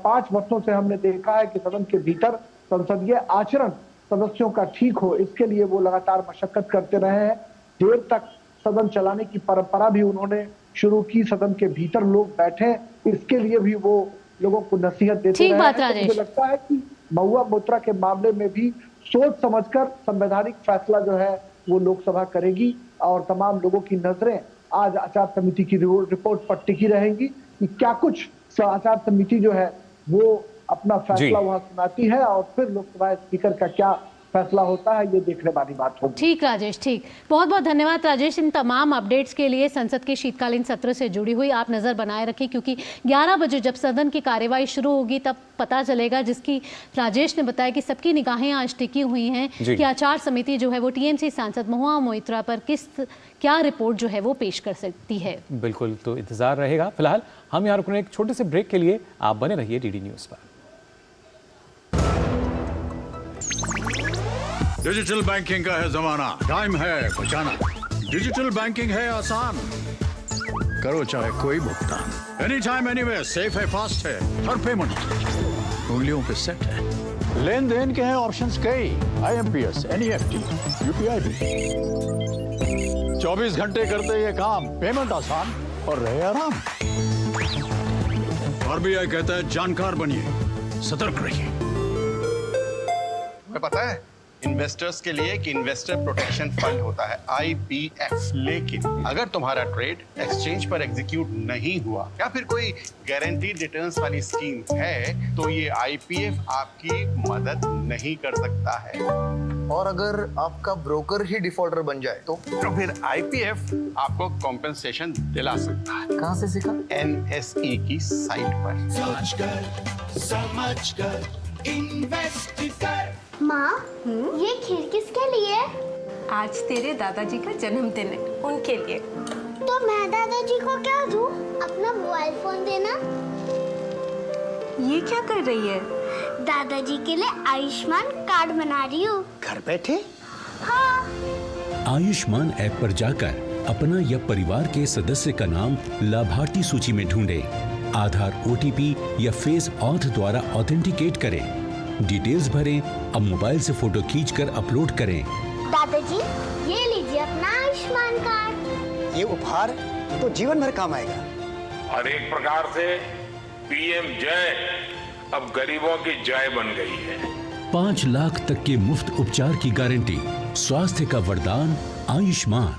5 वर्षों से हमने देखा है कि सदन के भीतर संसदीय आचरण सदस्यों का ठीक हो इसके लिए वो लगातार मशक्कत करते रहे हैं। देर तक सदन चलाने की परंपरा भी उन्होंने शुरू की, सदन के भीतर लोग बैठे इसके लिए भी वो लोगों को नसीहत देते रहे हैं। तो मुझे लगता है कि महुआ मोइत्रा के मामले में भी सोच समझकर संवैधानिक फैसला जो है वो लोकसभा करेगी और तमाम लोगों की नजरें आज आचार समिति की रिपोर्ट पर टिकी रहेंगी कि क्या कुछ आचार समिति जो है वो अपना फैसला वहां सुनाती है और फिर लोकसभा स्पीकर का क्या फैसला होता है ये देखने वाली बात होगी। ठीक राजेश, ठीक, बहुत बहुत धन्यवाद राजेश इन तमाम अपडेट्स के लिए। संसद के शीतकालीन सत्र से जुड़ी हुई आप नजर बनाए रखें क्योंकि 11 बजे जब सदन की कार्यवाही शुरू होगी तब पता चलेगा, जिसकी राजेश ने बताया कि सबकी निगाहें आज टिकी हुई हैं कि आचार समिति जो है वो टीएमसी सांसद महुआ मोइत्रा पर क्या रिपोर्ट जो है वो पेश कर सकती है। बिल्कुल, तो इंतजार रहेगा। फिलहाल हम यहाँ रुकने एक छोटे से ब्रेक के लिए, आप बने रहिए डीडी न्यूज पर। डिजिटल बैंकिंग का है जमाना, टाइम है बचाना। डिजिटल बैंकिंग है आसान, करो चाहे कोई भुगतान, एनी टाइम एनीवेयर, सेफ है, फास्ट है, हर पेमेंट उंगलियों पे सेट है। लेन देन के हैं ऑप्शंस कई, IMPS, NEFT, UPI भी। 24 घंटे करते ये काम, पेमेंट आसान और रहे आराम। RBI कहता है जानकार बनिए, सतर्क रहिए। तुम्हें पता है इन्वेस्टर्स के लिए एक इन्वेस्टर प्रोटेक्शन फंड होता है, IPF। लेकिन अगर तुम्हारा ट्रेड एक्सचेंज पर एग्जीक्यूट नहीं हुआ या फिर कोई गारंटीड रिटर्न्स वाली स्कीम है तो ये IPF आपकी मदद नहीं कर सकता है। और अगर आपका ब्रोकर ही डिफॉल्टर बन जाए तो फिर IPF आपको कॉम्पेंसेशन दिला सकता है। कहाँ से सीखा? NSE की साइट पर। सोच कर समझ कर इन्वेस्ट कर। माँ, ये खीर किसके लिए? आज तेरे दादाजी का जन्मदिन है, उनके लिए। तो मैं दादाजी को क्या दूँ? अपना मोबाइल फोन देना। ये क्या कर रही है? दादाजी के लिए आयुष्मान कार्ड बना रही हूँ। घर बैठे? हाँ। आयुष्मान ऐप पर जाकर अपना या परिवार के सदस्य का नाम लाभार्थी सूची में ढूंढें, आधार, OTP या फेस ऑथ द्वारा ऑथेंटिकेट करें, डिटेल्स भरें, अब मोबाइल से फोटो खींचकर अपलोड करें। दादाजी, ये लीजिए अपना आयुष्मान कार्ड। ये उपहार तो जीवन भर काम आएगा। और एक प्रकार से PM जय अब गरीबों की जय बन गई है। 5 लाख तक के मुफ्त उपचार की गारंटी। स्वास्थ्य का वरदान आयुष्मान।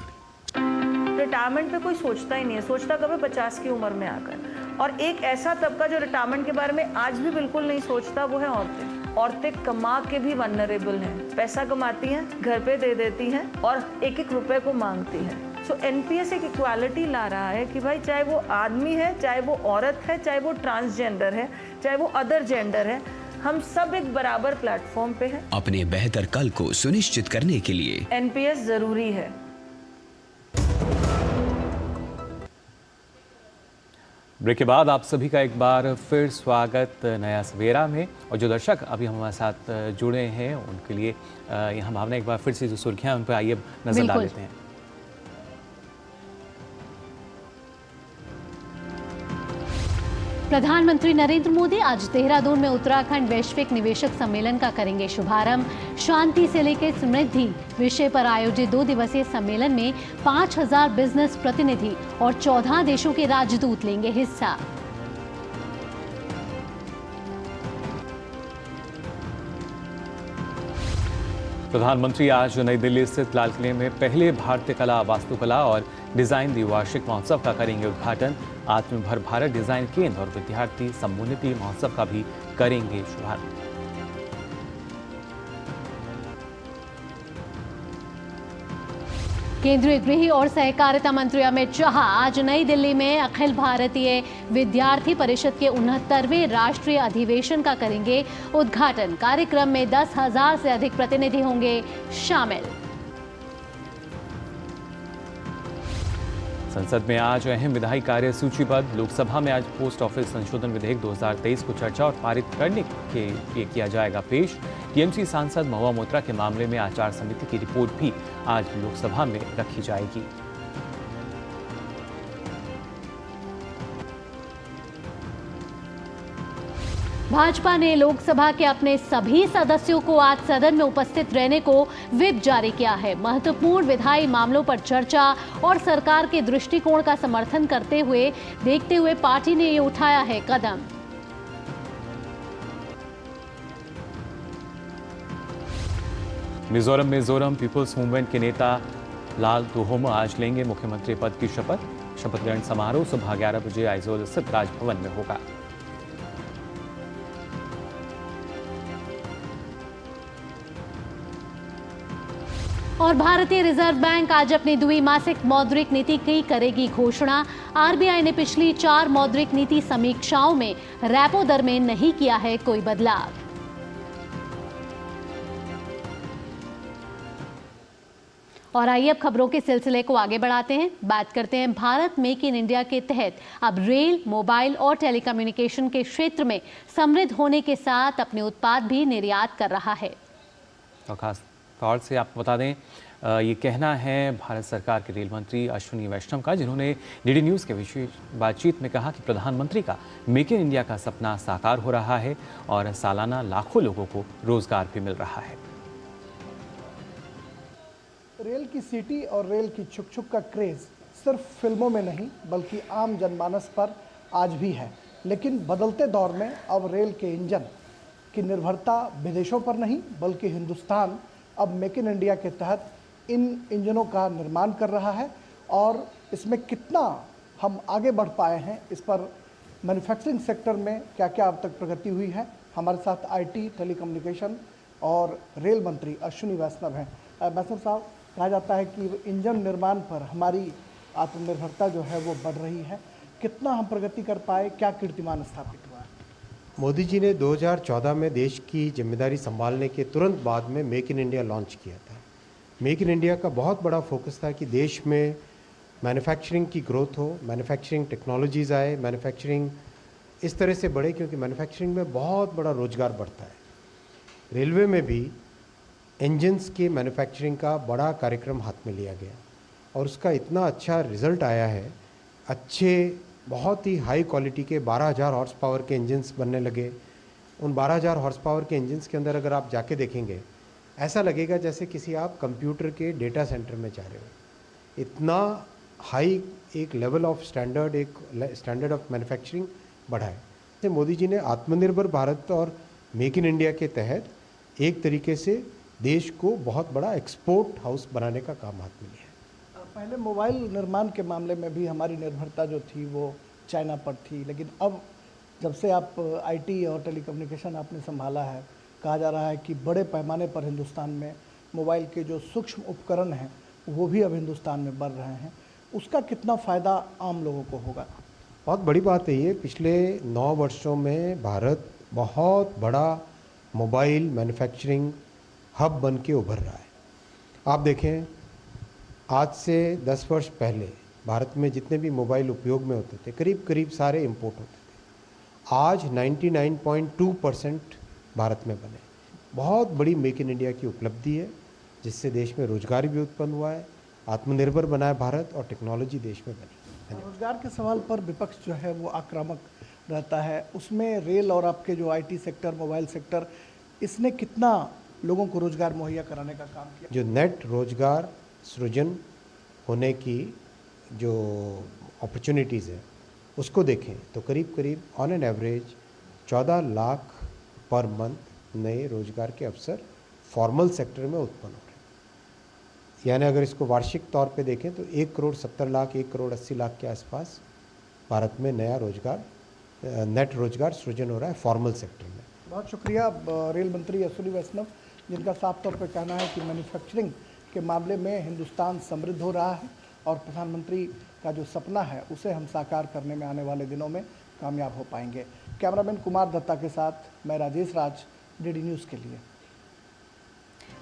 रिटायरमेंट पे कोई सोचता ही नहीं है, सोचता कभी 50 की उम्र में आकर। और एक ऐसा तबका जो रिटायरमेंट के बारे में आज भी बिल्कुल नहीं सोचता, वो है औरतें। औरतें कमा के भी वल्नरेबल हैं, पैसा कमाती हैं, घर पे दे देती हैं और एक एक रुपए को मांगती हैं। सो एनपीएस एक इक्वालिटी ला रहा है कि भाई चाहे वो आदमी है, चाहे वो औरत है, चाहे वो ट्रांसजेंडर है, चाहे वो अदर जेंडर है, हम सब एक बराबर प्लेटफॉर्म पे हैं। अपने बेहतर कल को सुनिश्चित करने के लिए एनपीएस जरूरी है। ब्रेक के बाद आप सभी का एक बार फिर स्वागत नया सवेरा में। और जो दर्शक अभी हमारे साथ जुड़े हैं उनके लिए यहाँ भावना एक बार फिर से जो सुर्खियां उन पर आइए नजर डाल लेते हैं। प्रधानमंत्री नरेंद्र मोदी आज देहरादून में उत्तराखंड वैश्विक निवेशक सम्मेलन का करेंगे शुभारंभ। शांति से लेकर समृद्धि विषय पर आयोजित 2 दिवसीय सम्मेलन में 5000 बिजनेस प्रतिनिधि और 14 देशों के राजदूत लेंगे हिस्सा। प्रधानमंत्री आज नई दिल्ली स्थित लाल किले में पहले भारतीय कला, वास्तुकला और डिजाइन द्विवार्षिक महोत्सव का करेंगे उद्घाटन। आत्मनिर्भर भारत डिजाइन केंद्र और विद्यार्थी समुन्नति महोत्सव का भी करेंगे शुभारंभ। केंद्रीय गृह और सहकारिता मंत्री अमित शाह आज नई दिल्ली में अखिल भारतीय विद्यार्थी परिषद के 69वें राष्ट्रीय अधिवेशन का करेंगे उद्घाटन। कार्यक्रम में 10,000 से अधिक प्रतिनिधि होंगे शामिल। संसद में आज अहम विधायी कार्य सूचीबद्ध। लोकसभा में आज पोस्ट ऑफिस संशोधन विधेयक 2023 को चर्चा और पारित करने के लिए किया जाएगा पेश। टीएमसी सांसद महुआ मोइत्रा के मामले में आचार समिति की रिपोर्ट भी आज लोकसभा में रखी जाएगी। भाजपा ने लोकसभा के अपने सभी सदस्यों को आज सदन में उपस्थित रहने को व्हिप जारी किया है। महत्वपूर्ण विधायी मामलों पर चर्चा और सरकार के दृष्टिकोण का समर्थन देखते हुए पार्टी ने ये उठाया है कदम। मिजोरम पीपुल्स मूवमेंट के नेता लाल तोहोम आज लेंगे मुख्यमंत्री पद की शपथ। शपथ ग्रहण समारोह सुबह 11 बजे आइजोल स्थित राजभवन में होगा। और भारतीय रिजर्व बैंक आज अपनी द्विमासिक मौद्रिक नीति की करेगी घोषणा। आरबीआई ने पिछली 4 मौद्रिक नीति समीक्षाओं में रेपो दर में नहीं किया है कोई बदलाव। और आइए अब खबरों के सिलसिले को आगे बढ़ाते हैं। बात करते हैं भारत मेक इन इंडिया के तहत अब रेल, मोबाइल और टेलीकम्युनिकेशन के क्षेत्र में समृद्ध होने के साथ अपने उत्पाद भी निर्यात कर रहा है। तो खास तौर से आपको बता दें, ये कहना है भारत सरकार के रेल मंत्री अश्विनी वैष्णव का, जिन्होंने डीडी न्यूज़ के विशेष बातचीत में कहा कि प्रधानमंत्री का मेक इन इंडिया का सपना साकार हो रहा है और सालाना लाखों लोगों को रोजगार भी मिल रहा है। रेल की सीटी और रेल की छुक छुक का क्रेज़ सिर्फ फिल्मों में नहीं बल्कि आम जनमानस पर आज भी है। लेकिन बदलते दौर में अब रेल के इंजन की निर्भरता विदेशों पर नहीं बल्कि हिंदुस्तान अब मेक इन इंडिया के तहत इन इंजनों का निर्माण कर रहा है। और इसमें कितना हम आगे बढ़ पाए हैं, इस पर मैन्युफैक्चरिंग सेक्टर में क्या क्या अब तक प्रगति हुई है, हमारे साथ आईटी, टेलीकम्युनिकेशन और रेल मंत्री अश्विनी वैष्णव हैं। वैष्णव साहब, कहा जाता है कि इंजन निर्माण पर हमारी आत्मनिर्भरता जो है वो बढ़ रही है, कितना हम प्रगति कर पाए, क्या कीर्तिमान स्थापित हुआ है? मोदी जी ने 2014 में देश की जिम्मेदारी संभालने के तुरंत बाद में मेक इन इंडिया लॉन्च किया था। मेक इन इंडिया का बहुत बड़ा फोकस था कि देश में मैन्युफैक्चरिंग की ग्रोथ हो, मैन्युफैक्चरिंग टेक्नोलॉजीज़ आए, मैन्युफैक्चरिंग इस तरह से बढ़े क्योंकि मैन्युफैक्चरिंग में बहुत बड़ा रोजगार बढ़ता है। रेलवे में भी इंजन्स के मैन्युफैक्चरिंग का बड़ा कार्यक्रम हाथ में लिया गया और उसका इतना अच्छा रिज़ल्ट आया है। अच्छे बहुत ही हाई क्वालिटी के 12,000 हॉर्स पावर के इंजन्स बनने लगे। उन 12,000 हॉर्स पावर के इंजन्स के अंदर अगर आप जाके देखेंगे, ऐसा लगेगा जैसे किसी आप कंप्यूटर के डेटा सेंटर में जा रहे हो। इतना हाई एक लेवल ऑफ स्टैंडर्ड, एक स्टैंडर्ड ऑफ मैन्युफैक्चरिंग बढ़ा है। मोदी जी ने आत्मनिर्भर भारत और मेक इन इंडिया के तहत एक तरीके से देश को बहुत बड़ा एक्सपोर्ट हाउस बनाने का काम हाथ में लिया है। पहले मोबाइल निर्माण के मामले में भी हमारी निर्भरता जो थी वो चाइना पर थी, लेकिन अब जब से आप आईटी और टेलीकम्युनिकेशन आपने संभाला है, कहा जा रहा है कि बड़े पैमाने पर हिंदुस्तान में मोबाइल के जो सूक्ष्म उपकरण हैं वो भी अब हिंदुस्तान में बढ़ रहे हैं। उसका कितना फ़ायदा आम लोगों को होगा? बहुत बड़ी बात है ये। पिछले 9 वर्षों में भारत बहुत बड़ा मोबाइल मैन्युफैक्चरिंग हब बन के उभर रहा है। आप देखें, आज से 10 वर्ष पहले भारत में जितने भी मोबाइल उपयोग में होते थे करीब करीब सारे इंपोर्ट होते थे। आज 99.2% भारत में बने। बहुत बड़ी मेक इन इंडिया की उपलब्धि है, जिससे देश में रोजगार भी उत्पन्न हुआ है, आत्मनिर्भर बना है भारत और टेक्नोलॉजी देश में बनी। रोजगार के सवाल पर विपक्ष जो है वो आक्रामक रहता है। उसमें रेल और आपके जो आईटी सेक्टर, मोबाइल सेक्टर, इसने कितना लोगों को रोजगार मुहैया कराने का काम किया? जो नेट रोजगार सृजन होने की जो अपॉर्चुनिटीज़ है उसको देखें तो करीब करीब on an average 14 lakh per month नए रोजगार के अवसर फॉर्मल सेक्टर में उत्पन्न हो रहे हैं। यानी अगर इसको वार्षिक तौर पे देखें तो 1 करोड़ 70 लाख 1 करोड़ 80 लाख के आसपास भारत में नया रोजगार, नेट रोजगार सृजन हो रहा है फॉर्मल सेक्टर में। बहुत शुक्रिया रेल मंत्री अश्विनी वैष्णव, जिनका साफ तौर पर कहना है कि मैन्युफैक्चरिंग के मामले में हिंदुस्तान समृद्ध हो रहा है और प्रधानमंत्री का जो सपना है उसे हम साकार करने में आने वाले दिनों में कामयाब हो पाएंगे। कैमरामैन कुमार दत्ता के साथ मैं राजेश राज, डीडी न्यूज़ के लिए।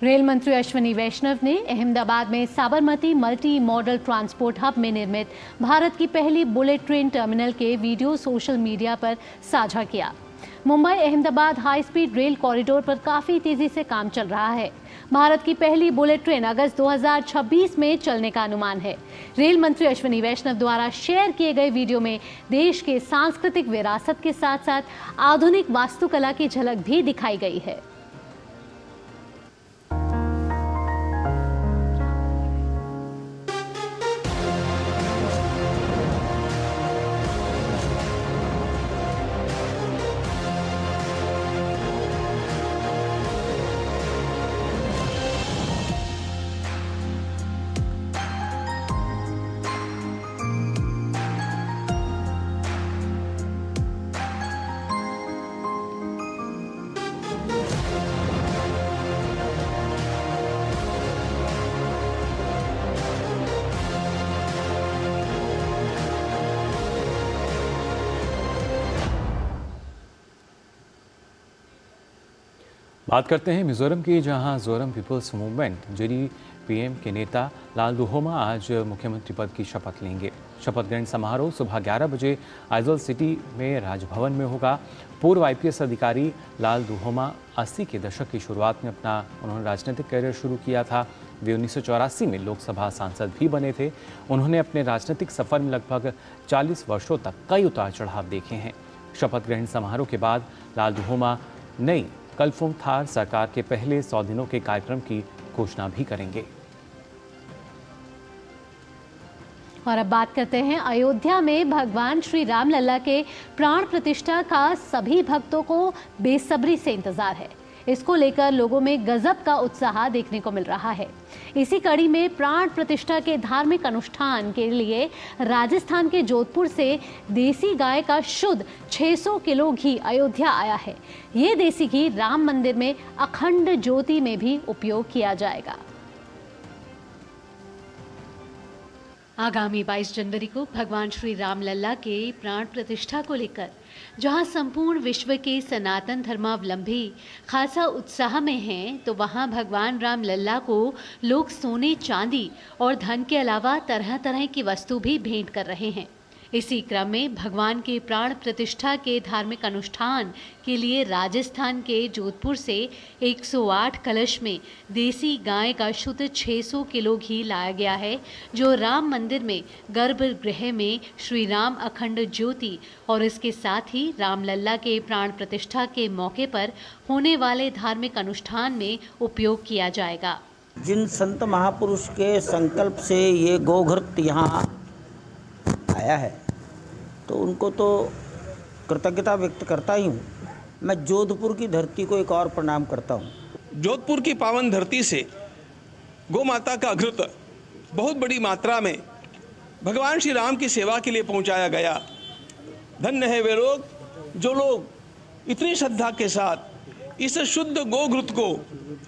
रेल मंत्री अश्विनी वैष्णव ने अहमदाबाद में Sabarmati multi modal transport hub में निर्मित भारत की पहली बुलेट ट्रेन टर्मिनल के वीडियो सोशल मीडिया पर साझा किया। Mumbai Ahmedabad high speed rail corridor पर काफ़ी तेज़ी से काम चल रहा है। भारत की पहली बुलेट ट्रेन अगस्त 2026 में चलने का अनुमान है। रेल मंत्री अश्विनी वैष्णव द्वारा शेयर किए गए वीडियो में देश के सांस्कृतिक विरासत के साथ साथ आधुनिक वास्तुकला की झलक भी दिखाई गई है। बात करते हैं मिजोरम की, जहां जोरम पीपल्स मूवमेंट JDPM के नेता लाल दुहोमा आज मुख्यमंत्री पद की शपथ लेंगे। शपथ ग्रहण समारोह सुबह 11 बजे आइजोल सिटी में राजभवन में होगा। पूर्व IPS अधिकारी लाल दुहोमा 80 के दशक की शुरुआत में उन्होंने राजनीतिक करियर शुरू किया था। वे 1984 में लोकसभा सांसद भी बने थे। उन्होंने अपने राजनीतिक सफर में लगभग 40 वर्षों तक कई उतार चढ़ाव देखे हैं। शपथ ग्रहण समारोह के बाद लाल दुहोमा नई कलफुम थार सरकार के पहले 100 दिनों के कार्यक्रम की घोषणा भी करेंगे। और अब बात करते हैं अयोध्या में भगवान श्री राम लल्ला के प्राण प्रतिष्ठा का सभी भक्तों को बेसब्री से इंतजार है। इसको लेकर लोगों में गजब का उत्साह देखने को मिल रहा है। इसी कड़ी में प्राण प्रतिष्ठा के धार्मिक अनुष्ठान के लिए राजस्थान के जोधपुर से देसी गाय का शुद्ध 600 किलो घी अयोध्या आया है। ये देसी घी राम मंदिर में अखंड ज्योति में भी उपयोग किया जाएगा। आगामी 22 जनवरी को भगवान श्री राम लल्ला के प्राण प्रतिष्ठा को लेकर जहां संपूर्ण विश्व के सनातन धर्मावलंबी खासा उत्साह में हैं, तो वहां भगवान राम लल्ला को लोग सोने, चांदी और धन के अलावा तरह तरह की वस्तु भी भेंट कर रहे हैं। इसी क्रम में भगवान के प्राण प्रतिष्ठा के धार्मिक अनुष्ठान के लिए राजस्थान के जोधपुर से 108 कलश में देसी गाय का शुद्ध 600 किलो घी लाया गया है, जो राम मंदिर में गर्भगृह में श्री राम अखंड ज्योति और इसके साथ ही राम लल्ला के प्राण प्रतिष्ठा के मौके पर होने वाले धार्मिक अनुष्ठान में उपयोग किया जाएगा। जिन संत महापुरुष के संकल्प से ये गोघृत यहाँ आया है तो उनको तो कृतज्ञता व्यक्त करता ही हूँ। मैं जोधपुर की धरती को एक और प्रणाम करता हूँ। जोधपुर की पावन धरती से गौ माता का घृत बहुत बड़ी मात्रा में भगवान श्री राम की सेवा के लिए पहुंचाया गया। धन्य है वे लोग जो लोग इतनी श्रद्धा के साथ इस शुद्ध गोघृत को,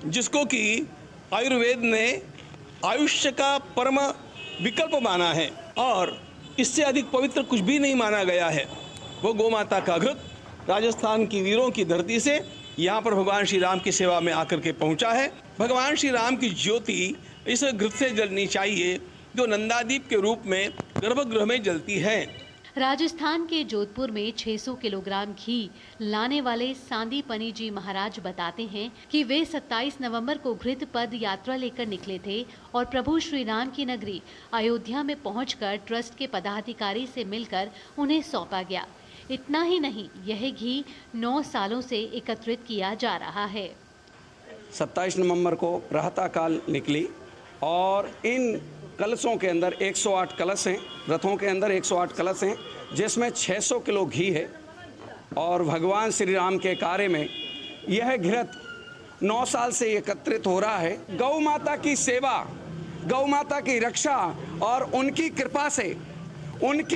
जिसको कि आयुर्वेद ने आयुष्य का परम विकल्प माना है और इससे अधिक पवित्र कुछ भी नहीं माना गया है, वो गौ माता का घृत राजस्थान की वीरों की धरती से यहाँ पर भगवान श्री राम की सेवा में आकर के पहुँचा है। भगवान श्री राम की ज्योति इस घृत से जलनी चाहिए जो नंदादीप के रूप में गर्भगृह में जलती है। राजस्थान के जोधपुर में 600 किलोग्राम घी लाने वाले सांदीपनी जी महाराज बताते हैं कि वे 27 नवंबर को घृत पद यात्रा लेकर निकले थे और प्रभु श्री राम की नगरी अयोध्या में पहुंचकर ट्रस्ट के पदाधिकारी से मिलकर उन्हें सौंपा गया। इतना ही नहीं, यह घी 9 सालों से एकत्रित किया जा रहा है। 27 नवंबर को प्रातः काल निकली और इन कलशों के अंदर 108 कलश हैं, रथों के अंदर 108 कलश हैं, जिसमें 600 किलो घी है और भगवान श्री राम के कार्य में यह घृत 9 साल से एकत्रित हो रहा है। गौ माता की सेवा, गौ माता की रक्षा और उनकी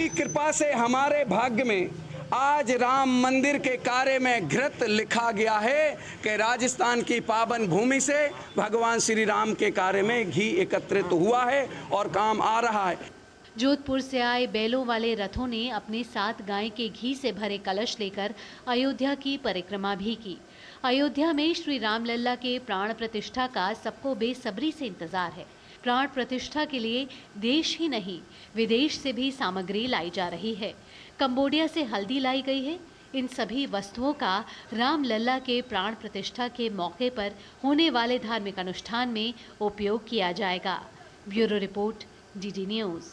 कृपा से हमारे भाग्य में आज राम मंदिर के कार्य में घृत लिखा गया है कि राजस्थान की पावन भूमि से भगवान श्री राम के कार्य में घी एकत्रित हुआ है और काम आ रहा है। जोधपुर से आए बैलों वाले रथों ने अपने साथ गाय के घी से भरे कलश लेकर अयोध्या की परिक्रमा भी की। अयोध्या में श्री रामलल्ला के प्राण प्रतिष्ठा का सबको बेसब्री से इंतजार है। प्राण प्रतिष्ठा के लिए देश ही नहीं, विदेश से भी सामग्री लाई जा रही है। कंबोडिया से हल्दी लाई गई है। इन सभी वस्तुओं का रामलल्ला के प्राण प्रतिष्ठा के मौके पर होने वाले धार्मिक अनुष्ठान में उपयोग किया जाएगा। Bureau report, DD news.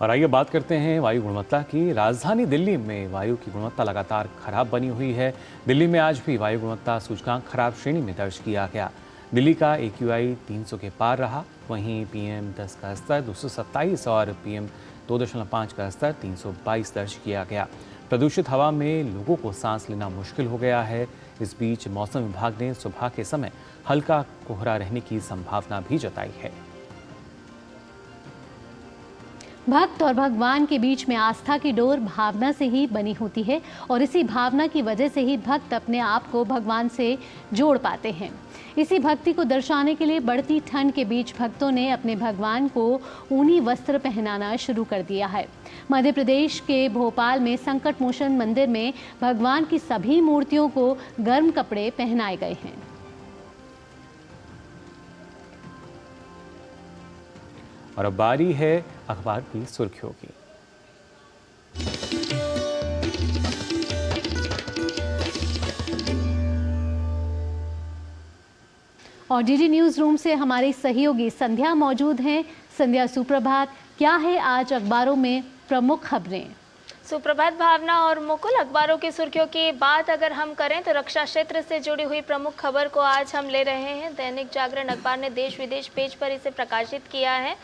और आइए बात करते हैं वायु गुणवत्ता की। राजधानी दिल्ली में वायु की गुणवत्ता लगातार खराब बनी हुई है। दिल्ली में आज भी वायु गुणवत्ता सूचकांक खराब श्रेणी में दर्ज किया गया। दिल्ली का AQI 300 के पार रहा, वहीं PM10 का स्तर 227 और PM 2.5 का स्तर 322 दर्ज किया गया। प्रदूषित हवा में लोगों को सांस लेना मुश्किल हो गया है। इस बीच मौसम विभाग ने सुबह के समय हल्का कोहरा रहने की संभावना भी जताई है। भक्त और भगवान के बीच में आस्था की डोर भावना से ही बनी होती है और इसी भावना की वजह से ही भक्त अपने आप को भगवान से जोड़ पाते हैं। इसी भक्ति को दर्शाने के लिए बढ़ती ठंड के बीच भक्तों ने अपने भगवान को ऊनी वस्त्र पहनाना शुरू कर दिया है। मध्य प्रदेश के भोपाल में संकट मोचन मंदिर में भगवान की सभी मूर्तियों को गर्म कपड़े पहनाए गए हैं। और अब बारी है अखबार की सुर्खियों की। और डीडी न्यूज़ रूम से हमारी सहयोगी संध्या मौजूद हैं। संध्या, सुप्रभात। क्या है आज अखबारों में प्रमुख खबरें? सुप्रभात भावना और मुकुल। अखबारों की सुर्खियों की बात अगर हम करें तो रक्षा क्षेत्र से जुड़ी हुई प्रमुख खबर को आज हम ले रहे हैं। दैनिक जागरण अखबार ने देश विदेश पेज पर इसे प्रकाशित किया है।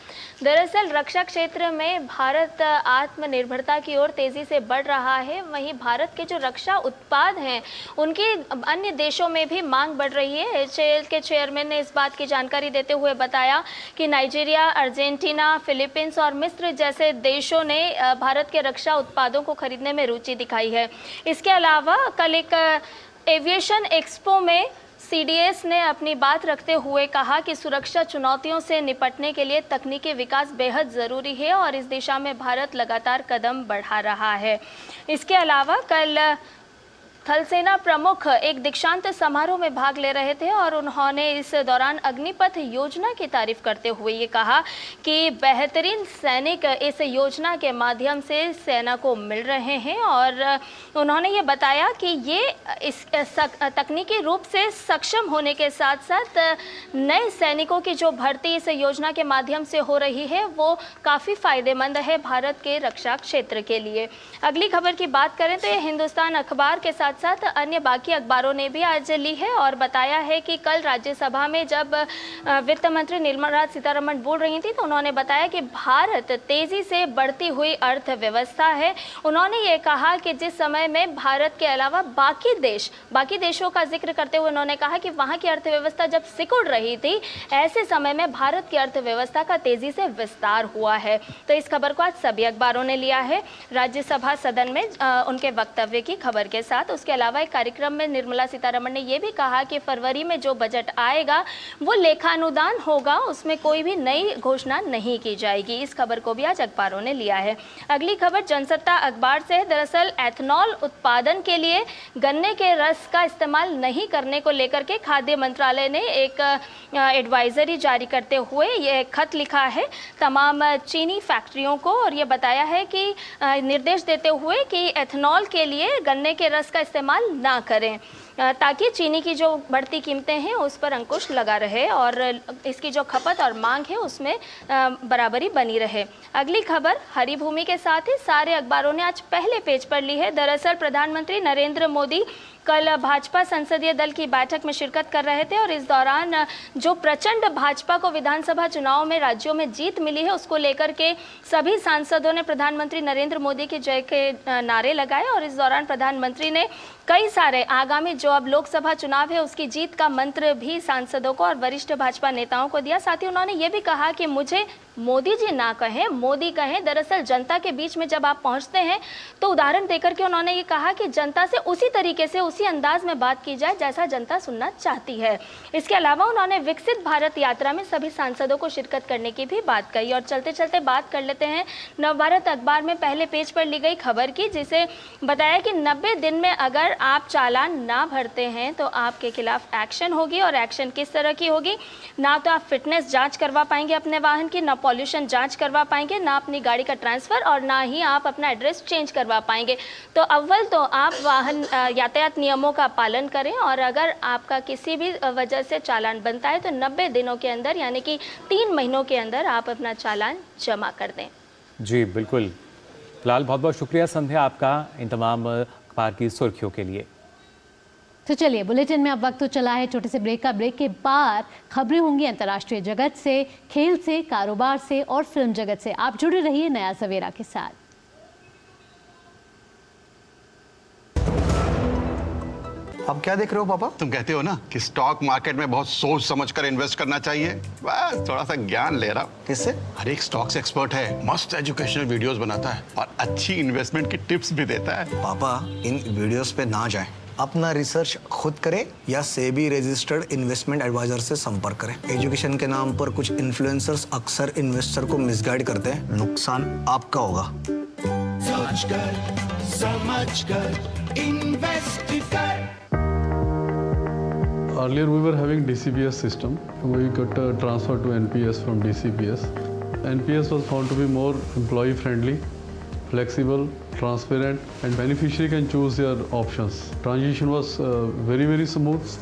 दरअसल रक्षा क्षेत्र में भारत आत्मनिर्भरता की ओर तेजी से बढ़ रहा है। वहीं भारत के जो रक्षा उत्पाद हैं उनकी अन्य देशों में भी मांग बढ़ रही है। HAL के चेयरमैन ने इस बात की जानकारी देते हुए बताया कि नाइजीरिया, अर्जेंटीना, फिलीपींस और मिस्र जैसे देशों ने भारत के रक्षा उत्पादों को खरीदने में रुचि दिखाई है। इसके अलावा कल एक एविएशन एक्सपो में CDS ने अपनी बात रखते हुए कहा कि सुरक्षा चुनौतियों से निपटने के लिए तकनीकी विकास बेहद ज़रूरी है और इस दिशा में भारत लगातार कदम बढ़ा रहा है। इसके अलावा कल थल सेना प्रमुख एक दीक्षांत समारोह में भाग ले रहे थे और उन्होंने इस दौरान अग्निपथ योजना की तारीफ करते हुए ये कहा कि बेहतरीन सैनिक इस योजना के माध्यम से सेना को मिल रहे हैं और उन्होंने ये बताया कि ये इस तकनीकी रूप से सक्षम होने के साथ साथ नए सैनिकों की जो भर्ती इस योजना के माध्यम से हो रही है वो काफ़ी फायदेमंद है भारत के रक्षा क्षेत्र के लिए। अगली खबर की बात करें तो ये हिंदुस्तान अखबार के साथ साथ साथ अन्य बाकी अखबारों ने भी आज ली है और बताया है कि कल राज्यसभा में जब वित्त मंत्री निर्मला सीतारमण बोल रही थी तो उन्होंने बताया कि भारत तेजी से बढ़ती हुई अर्थव्यवस्था है। उन्होंने ये कहा कि जिस समय में भारत के अलावा बाकी देशों का जिक्र करते हुए उन्होंने कहा कि वहाँ की अर्थव्यवस्था जब सिकुड़ रही थी, ऐसे समय में भारत की अर्थव्यवस्था का तेजी से विस्तार हुआ है। तो इस खबर को आज सभी अखबारों ने लिया है राज्यसभा सदन में उनके वक्तव्य की खबर के साथ। उसके अलावा एक कार्यक्रम में निर्मला सीतारमण ने यह भी कहा कि फरवरी में जो बजट आएगा वो लेखानुदान होगा, उसमें कोई भी नई घोषणा नहीं की जाएगी। इस खबर को भी आज अखबारों ने लिया है। अगली खबर जनसत्ता अखबार से है। दरअसल एथनॉल उत्पादन के लिए गन्ने के रस का इस्तेमाल नहीं करने को लेकर के खाद्य मंत्रालय ने एक एडवाइजरी जारी करते हुए ये खत लिखा है तमाम चीनी फैक्ट्रियों को और ये बताया है कि निर्देश देते हुए कि एथनॉल के लिए गन्ने के रस का इस्तेमाल ना करें ताकि चीनी की जो बढ़ती कीमतें हैं उस पर अंकुश लगा रहे और इसकी जो खपत और मांग है उसमें बराबरी बनी रहे। अगली खबर हरी भूमि के साथ ही सारे अखबारों ने आज पहले पेज पर ली है। दरअसल प्रधानमंत्री नरेंद्र मोदी कल भाजपा संसदीय दल की बैठक में शिरकत कर रहे थे और इस दौरान जो प्रचंड भाजपा को विधानसभा चुनाव में राज्यों में जीत मिली है उसको लेकर के सभी सांसदों ने प्रधानमंत्री नरेंद्र मोदी के जय के नारे लगाए और इस दौरान प्रधानमंत्री ने कई सारे आगामी जो अब लोकसभा चुनाव है उसकी जीत का मंत्र भी सांसदों को और वरिष्ठ भाजपा नेताओं को दिया। साथ ही उन्होंने ये भी कहा कि मुझे मोदी जी ना कहें, मोदी कहें। दरअसल जनता के बीच में जब आप पहुंचते हैं तो उदाहरण देकर के उन्होंने ये कहा कि जनता से उसी तरीके से उसी अंदाज में बात की जाए जैसा जनता सुनना चाहती है। इसके अलावा उन्होंने विकसित भारत यात्रा में सभी सांसदों को शिरकत करने की भी बात कही। और चलते चलते बात कर लेते हैं नवभारत अखबार में पहले पेज पर ली गई खबर की, जिसे बताया कि 90 दिन में अगर आप चालान ना भरते हैं तो आपके खिलाफ एक्शन होगी। और एक्शन किस तरह की होगी? ना तो आप फिटनेस जांच करवा पाएंगे अपने वाहन की, ना पॉल्यूशन जांच करवा पाएंगे, ना अपनी गाड़ी का ट्रांसफर और ना ही आप अपना एड्रेस चेंज करवा पाएंगे। तो अव्वल तो आप वाहन यातायात नियमों का पालन करें और अगर आपका किसी भी वजह से चालान बनता है तो 90 दिनों के अंदर यानी कि 3 महीनों के अंदर आप अपना चालान जमा कर दें। जी बिल्कुल। फिलहाल बहुत बहुत शुक्रिया संध्या आपका इन तमाम अखबार की सुर्खियों के लिए। तो चलिए बुलेटिन में अब वक्त तो चला है छोटे से ब्रेक का। ब्रेक के बाद खबरें होंगी अंतर्राष्ट्रीय जगत से, खेल से, कारोबार से और फिल्म जगत से। आप जुड़े रहिए नया सवेरा के साथ। अब क्या देख रहे हो पापा? तुम कहते हो ना कि स्टॉक मार्केट में बहुत सोच समझकर इन्वेस्ट करना चाहिए, बस थोड़ा सा ज्ञान ले रहा हूँ। किससे? हर एक स्टॉक्स एक्सपर्ट है, मस्त एजुकेशनल वीडियोस बनाता है और अच्छी इन्वेस्टमेंट की टिप्स भी देता है। पापा इन वीडियोस पे ना जाएं, अपना रिसर्च खुद करें या सेबी रजिस्टर्ड इन्वेस्टमेंट एडवाइजर से संपर्क करें। एजुकेशन के नाम पर कुछ इन्फ्लुएंसर्स अक्सर इन्वेस्टर को मिसगाइड करते हैं, नुकसान आपका होगा। सोच कर समझ कर इन्वेस्ट कर। Earlier we were having DCPS system. We got transferred to NPS from DCPS. NPS was found to be more employee friendly, flexible, transparent, and beneficiary can choose their options. Transition was very smooth.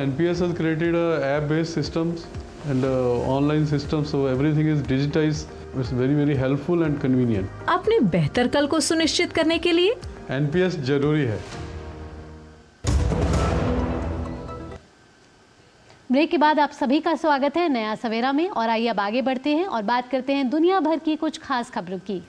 NPS has created app-based systems and online systems, so everything is digitized. It's very helpful and convenient. अपने बेहतर कल को सुनिश्चित करने के लिए NPS जरूरी है। ब्रेक के बाद आप सभी का स्वागत है नया सवेरा में और आइए अब आगे बढ़ते हैं और बात करते हैं दुनिया भर की कुछ खास खबरों की।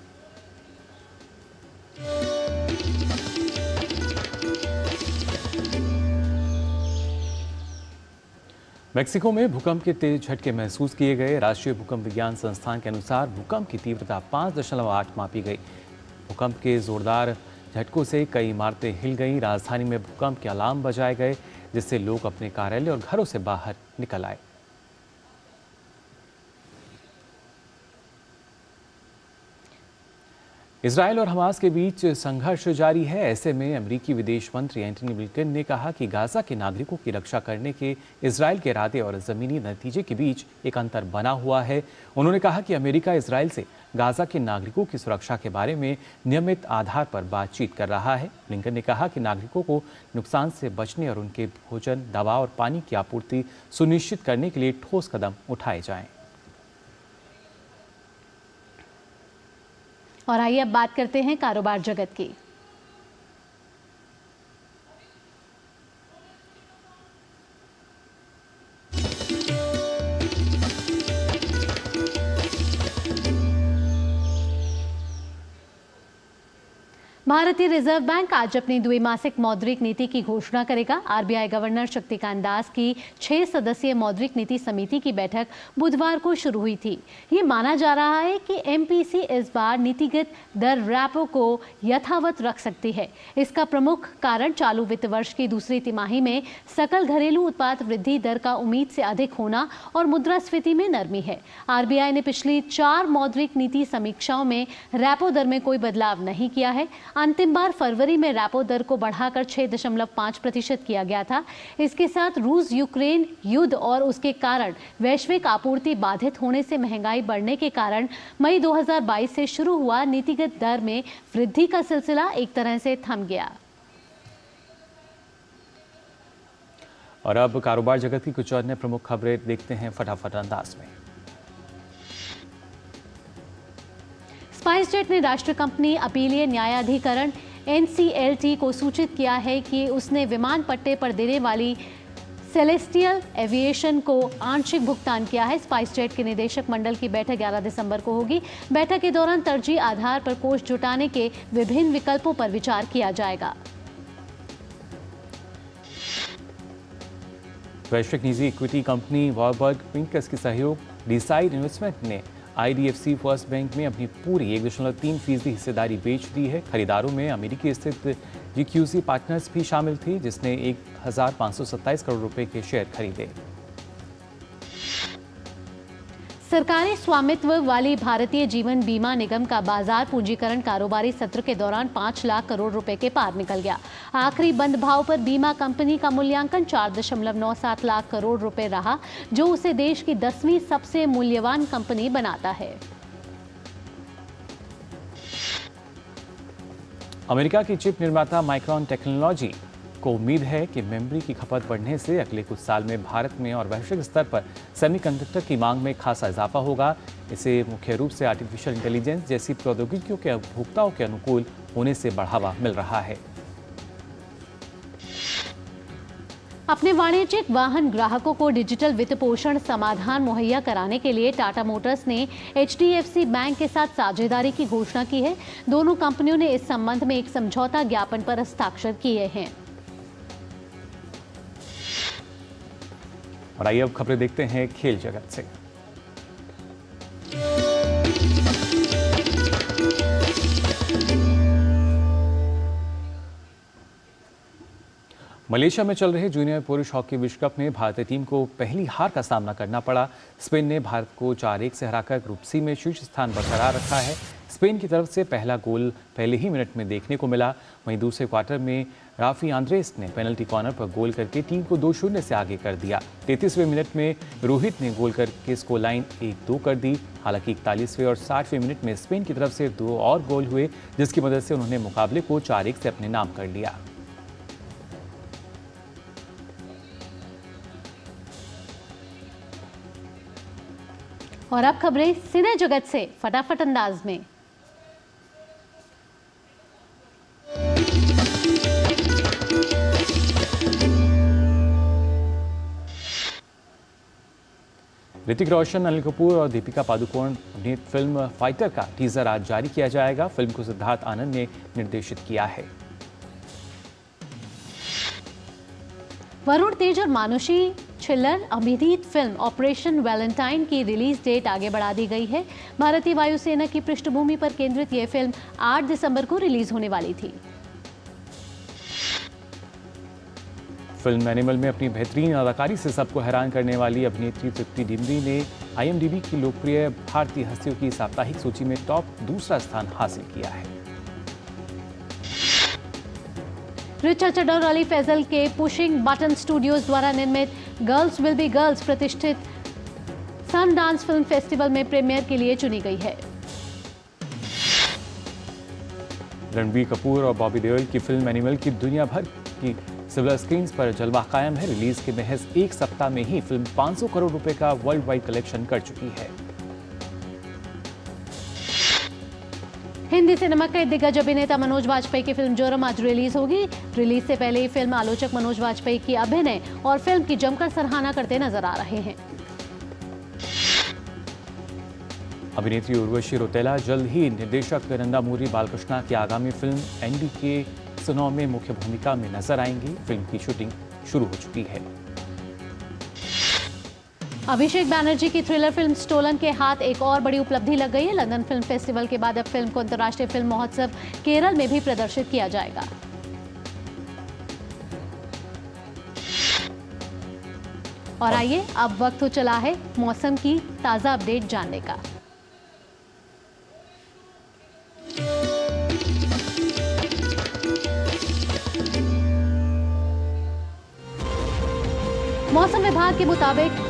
मेक्सिको में भूकंप के तेज झटके महसूस किए गए। राष्ट्रीय भूकंप विज्ञान संस्थान के अनुसार भूकंप की तीव्रता 5.8 मापी गई। भूकंप के जोरदार झटकों से कई इमारतें हिल गईं। राजधानी में भूकंप के अलार्म बजाए गए जिससे लोग अपने कार्यालय और घरों से बाहर निकल आए। इजरायल और हमास के बीच संघर्ष जारी है। ऐसे में अमेरिकी विदेश मंत्री एंटनी ब्लिंकन ने कहा कि गाजा के नागरिकों की रक्षा करने के इजरायल के इरादे और जमीनी नतीजे के बीच एक अंतर बना हुआ है। उन्होंने कहा कि अमेरिका इजरायल से गाजा के नागरिकों की सुरक्षा के बारे में नियमित आधार पर बातचीत कर रहा है। ब्लिंकन ने कहा कि नागरिकों को नुकसान से बचने और उनके भोजन, दवा और पानी की आपूर्ति सुनिश्चित करने के लिए ठोस कदम उठाए जाएं। और आइए अब बात करते हैं कारोबार जगत की। भारतीय रिजर्व बैंक आज अपनी द्विमासिक मौद्रिक नीति की घोषणा करेगा। आरबीआई गवर्नर शक्तिकांत दास की 6 सदस्यीय मौद्रिक नीति समिति की बैठक बुधवार को शुरू हुई थी। ये माना जा रहा है कि एमपीसी इस बार नीतिगत दर रेपो को यथावत रख सकती है। इसका प्रमुख कारण चालू वित्त वर्ष की दूसरी तिमाही में सकल घरेलू उत्पाद वृद्धि दर का उम्मीद से अधिक होना और मुद्रास्फीति में नरमी है। आरबीआई ने पिछली 4 मौद्रिक नीति समीक्षाओं में रेपो दर में कोई बदलाव नहीं किया है। अंतिम बार फरवरी में रेपो दर को बढ़ाकर 6.5% किया गया था। इसके साथ रूस यूक्रेन युद्ध और उसके कारण वैश्विक आपूर्ति बाधित होने से महंगाई बढ़ने के कारण मई 2022 से शुरू हुआ नीतिगत दर में वृद्धि का सिलसिला एक तरह से थम गया। और अब कारोबार जगत की कुछ अन्य प्रमुख खबरें देखते हैं फटाफट अंदाज में। स्पाइसजेट ने राष्ट्रीय कंपनी अपीलीय न्यायाधिकरण एनसीएलटी को सूचित किया है कि उसने विमान पट्टे पर देने वाली सेलेस्टियल एविएशन को आंशिक भुगतान किया है। स्पाइसजेट के निदेशक मंडल की बैठक 11 दिसंबर को होगी। बैठक के दौरान तरजीह आधार पर कोष जुटाने के विभिन्न विकल्पों पर विचार किया जाएगा। वैश्विक निजी इक्विटी कंपनी वॉरबर्ग पिंकस के सहयोग डिसाइड इन्वेस्टमेंट ने आईडीएफसी फर्स्ट बैंक में अपनी पूरी 1.3% हिस्सेदारी बेच दी है। खरीदारों में अमेरिकी स्थित जीक्यूसी पार्टनर्स भी शामिल थी, जिसने 1,527 करोड़ रुपए के शेयर खरीदे। सरकारी स्वामित्व वाली भारतीय जीवन बीमा निगम का बाजार पूंजीकरण कारोबारी सत्र के दौरान 5 लाख करोड़ रुपए के पार निकल गया। आखिरी बंद भाव पर बीमा कंपनी का मूल्यांकन 4.97 लाख करोड़ रुपए रहा, जो उसे देश की 10वीं सबसे मूल्यवान कंपनी बनाता है। अमेरिका की चिप निर्माता माइक्रॉन टेक्नोलॉजी को उम्मीद है कि मेमोरी की खपत बढ़ने से अगले कुछ साल में भारत में और वैश्विक स्तर पर सेमीकंडक्टर की मांग में खासा इजाफा होगा। इसे मुख्य रूप से आर्टिफिशियल इंटेलिजेंस जैसी प्रौद्योगिकियों के उपभोक्ताओं के अनुकूल होने से बढ़ावा मिल रहा है। अपने वाणिज्यिक वाहन ग्राहकों को डिजिटल वित्त पोषण समाधान मुहैया कराने के लिए टाटा मोटर्स ने एचडीएफसी बैंक के साथ साझेदारी की घोषणा की है। दोनों कंपनियों ने इस संबंध में एक समझौता ज्ञापन पर हस्ताक्षर किए हैं। और आइए अब खबरें देखते हैं खेल जगत से। मलेशिया में चल रहे जूनियर पुरुष हॉकी विश्व कप में भारतीय टीम को पहली हार का सामना करना पड़ा। स्पेन ने भारत को 4-1 से हराकर ग्रुप सी में शीर्ष स्थान बरकरार रखा है। स्पेन की तरफ से पहला गोल पहले ही मिनट में देखने को मिला। वहीं दूसरे क्वार्टर में राफी आंद्रेस ने पेनल्टी कॉर्नर पर गोल करके टीम को 2-0 से आगे कर दिया। 33वें मिनट में रोहित ने गोल करके स्कोर लाइन 1-2 कर दी। हालांकि 41वें और 60वें मिनट में स्पेन की तरफ से 2 और गोल हुए, जिसकी मदद से उन्होंने मुकाबले को 4-1 से अपने नाम कर लिया। और अब खबरें सिने जगत से फटाफट अंदाज में। ऋतिक रोशन, अनिल कपूर और दीपिका पादुकोण अभिनीत फिल्म फाइटर का टीजर आज जारी किया जाएगा। फिल्म को सिद्धार्थ आनंद ने निर्देशित किया है। वरुण तेज और मानुषी छिल्लर अभिनीत फिल्म ऑपरेशन वैलेंटाइन की रिलीज डेट आगे बढ़ा दी गई है। भारतीय वायुसेना की पृष्ठभूमि पर केंद्रित यह फिल्म 8 दिसंबर को रिलीज होने वाली थी। फिल्म एनिमल में अपनी बेहतरीन अदाकारी से सबको हैरान करने वाली अभिनेत्री तृप्ति डिमरी ने IMDb की लोकप्रिय भारतीय हस्तियों की साप्ताहिक सूची में टॉप 2 स्थान हासिल किया है। रिचा चड्ढा और अली फैजल के पुशिंग बटन स्टूडियोज द्वारा निर्मित गर्ल्स विल बी गर्ल्स प्रतिष्ठित सन डांस फिल्म फेस्टिवल में प्रीमियर के लिए चुनी गई है। रणबीर कपूर और बॉबी देओल की फिल्म एनिमल की दुनिया भर की सिल्वर स्क्रीन्स पर जलवा कायम है। रिलीज के महज 1 सप्ताह में ही फिल्म 500 करोड़ रुपए का वर्ल्ड वाइड कलेक्शन कर चुकी है। हिंदी सिनेमा के दिग्गज अभिनेता मनोज वाजपेयी की फिल्म जोरम आज रिलीज होगी। रिलीज से पहले ही फिल्म आलोचक मनोज वाजपेयी की अभिनय और फिल्म की जमकर सराहना करते नजर आ रहे हैं। अभिनेत्री उर्वशी रौतेला जल्द ही निर्देशक नंदामूरी बालकृष्णा की आगामी फिल्म NDK सुनो में मुख्य भूमिका में नजर आएंगी। फिल्म की शूटिंग शुरू हो चुकी है। अभिषेक बैनर्जी की थ्रिलर फिल्म स्टोलन के हाथ एक और बड़ी उपलब्धि लग गई है। लंदन फिल्म फेस्टिवल के बाद अब फिल्म को अंतर्राष्ट्रीय फिल्म महोत्सव केरल में भी प्रदर्शित किया जाएगा। और आइए अब वक्त हो चला है मौसम की ताजा अपडेट जानने का। मौसम विभाग के मुताबिक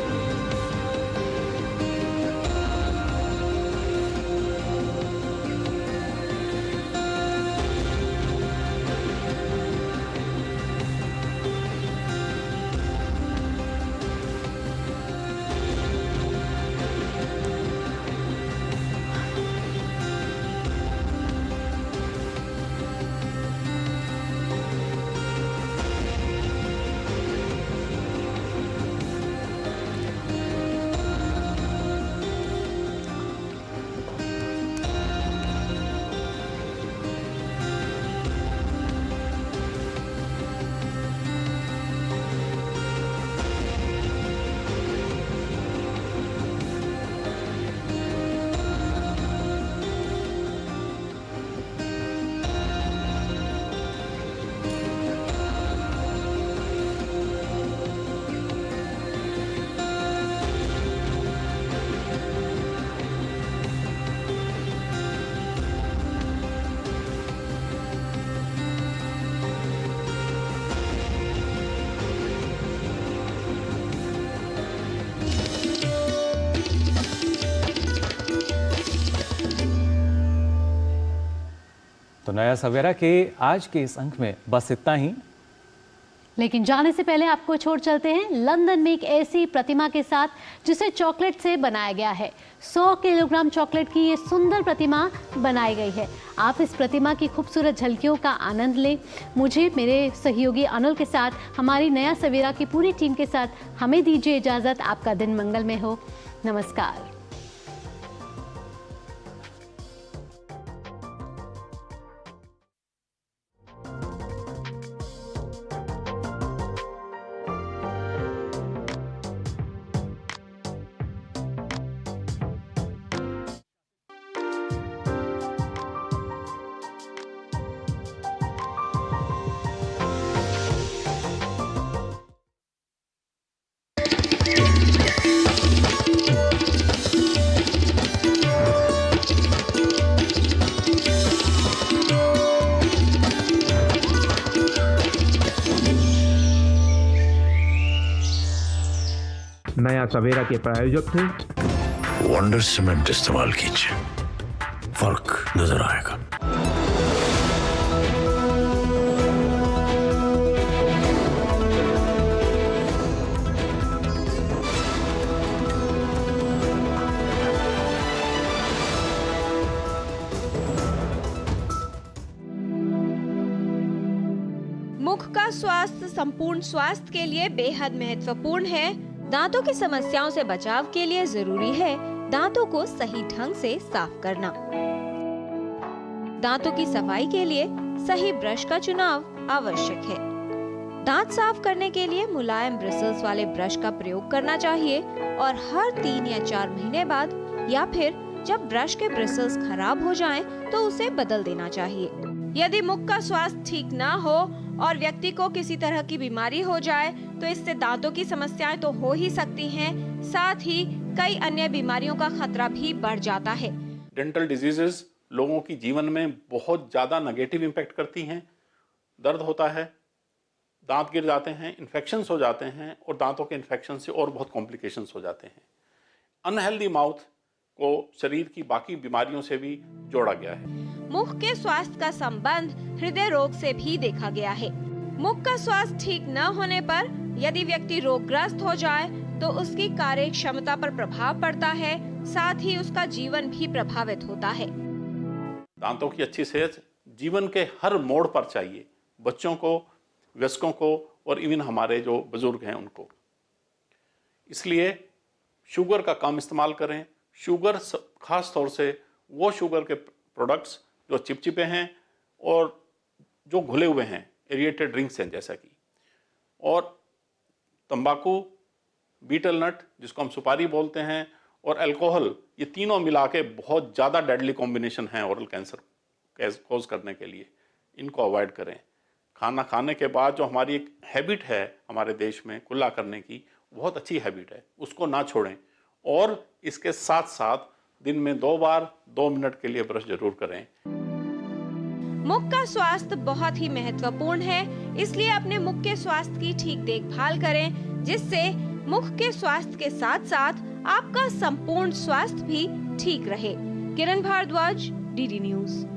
तो नया सवेरा के आज के इस अंक में बस इतना ही। लेकिन जाने से पहले आपको छोड़ चलते हैं लंदन में एक ऐसी प्रतिमा के साथ जिसे चॉकलेट से बनाया गया है। 100 किलोग्राम चॉकलेट की ये सुंदर प्रतिमा बनाई गई है। आप इस प्रतिमा की खूबसूरत झलकियों का आनंद लें। मुझे मेरे सहयोगी अनिल के साथ हमारी नया सवेरा की पूरी टीम के साथ हमें दीजिए इजाज़त। आपका दिन मंगलमय हो। नमस्कार। नया सवेरा के प्रायोजक थे वंडर सीमेंट इस्तेमाल कीजिए, फर्क नजर आएगा। मुख का स्वास्थ्य संपूर्ण स्वास्थ्य के लिए बेहद महत्वपूर्ण है। दांतों की समस्याओं से बचाव के लिए जरूरी है दांतों को सही ढंग से साफ करना। दांतों की सफाई के लिए सही ब्रश का चुनाव आवश्यक है। दांत साफ करने के लिए मुलायम ब्रिसल्स वाले ब्रश का प्रयोग करना चाहिए और हर 3 या 4 महीने बाद या फिर जब ब्रश के ब्रिसल्स खराब हो जाएं, तो उसे बदल देना चाहिए। यदि मुख का स्वास्थ्य ठीक ना हो और व्यक्ति को किसी तरह की बीमारी हो जाए तो इससे दांतों की समस्याएं तो हो ही सकती हैं, साथ ही कई अन्य बीमारियों का खतरा भी बढ़ जाता है। डेंटल डिजीजेस लोगों की जीवन में बहुत ज़्यादा नेगेटिव इम्पैक्ट करती हैं। दर्द होता है, दांत गिर जाते हैं, इन्फेक्शंस हो जाते हैं और दांतों के इन्फेक्शन से और बहुत कॉम्प्लिकेशंस हो जाते हैं। अनहेल्दी माउथ को शरीर की बाकी बीमारियों से भी जोड़ा गया है। मुख के स्वास्थ्य का संबंध हृदय रोग से भी देखा गया है। मुख का स्वास्थ्य ठीक न होने पर यदि व्यक्ति रोगग्रस्त हो जाए तो उसकी कार्य क्षमता पर प्रभाव पड़ता है, साथ ही उसका जीवन भी प्रभावित होता है। दांतों की अच्छी सेहत जीवन के हर मोड़ पर चाहिए, बच्चों को, वयस्कों को और इवन हमारे जो बुजुर्ग हैं उनको। इसलिए शुगर का कम इस्तेमाल करें, शुगर, खास तौर से वो शुगर के प्रोडक्ट्स जो चिपचिपे हैं और जो घुले हुए हैं, एरिएटेड ड्रिंक्स हैं जैसा कि, और तंबाकू, बीटल नट जिसको हम सुपारी बोलते हैं, और अल्कोहल, ये तीनों मिला के बहुत ज़्यादा डेडली कॉम्बिनेशन है ओरल कैंसर कॉज करने के लिए। इनको अवॉइड करें। खाना खाने के बाद जो हमारी एक हैबिट है हमारे देश में कुल्ला करने की, बहुत अच्छी हैबिट है, उसको ना छोड़ें। और इसके साथ साथ दिन में 2 बार 2 मिनट के लिए ब्रश जरूर करें। मुख का स्वास्थ्य बहुत ही महत्वपूर्ण है, इसलिए अपने मुख के स्वास्थ्य की ठीक देखभाल करें, जिससे मुख के स्वास्थ्य के साथ साथ आपका संपूर्ण स्वास्थ्य भी ठीक रहे। किरण भारद्वाज, डीडी न्यूज।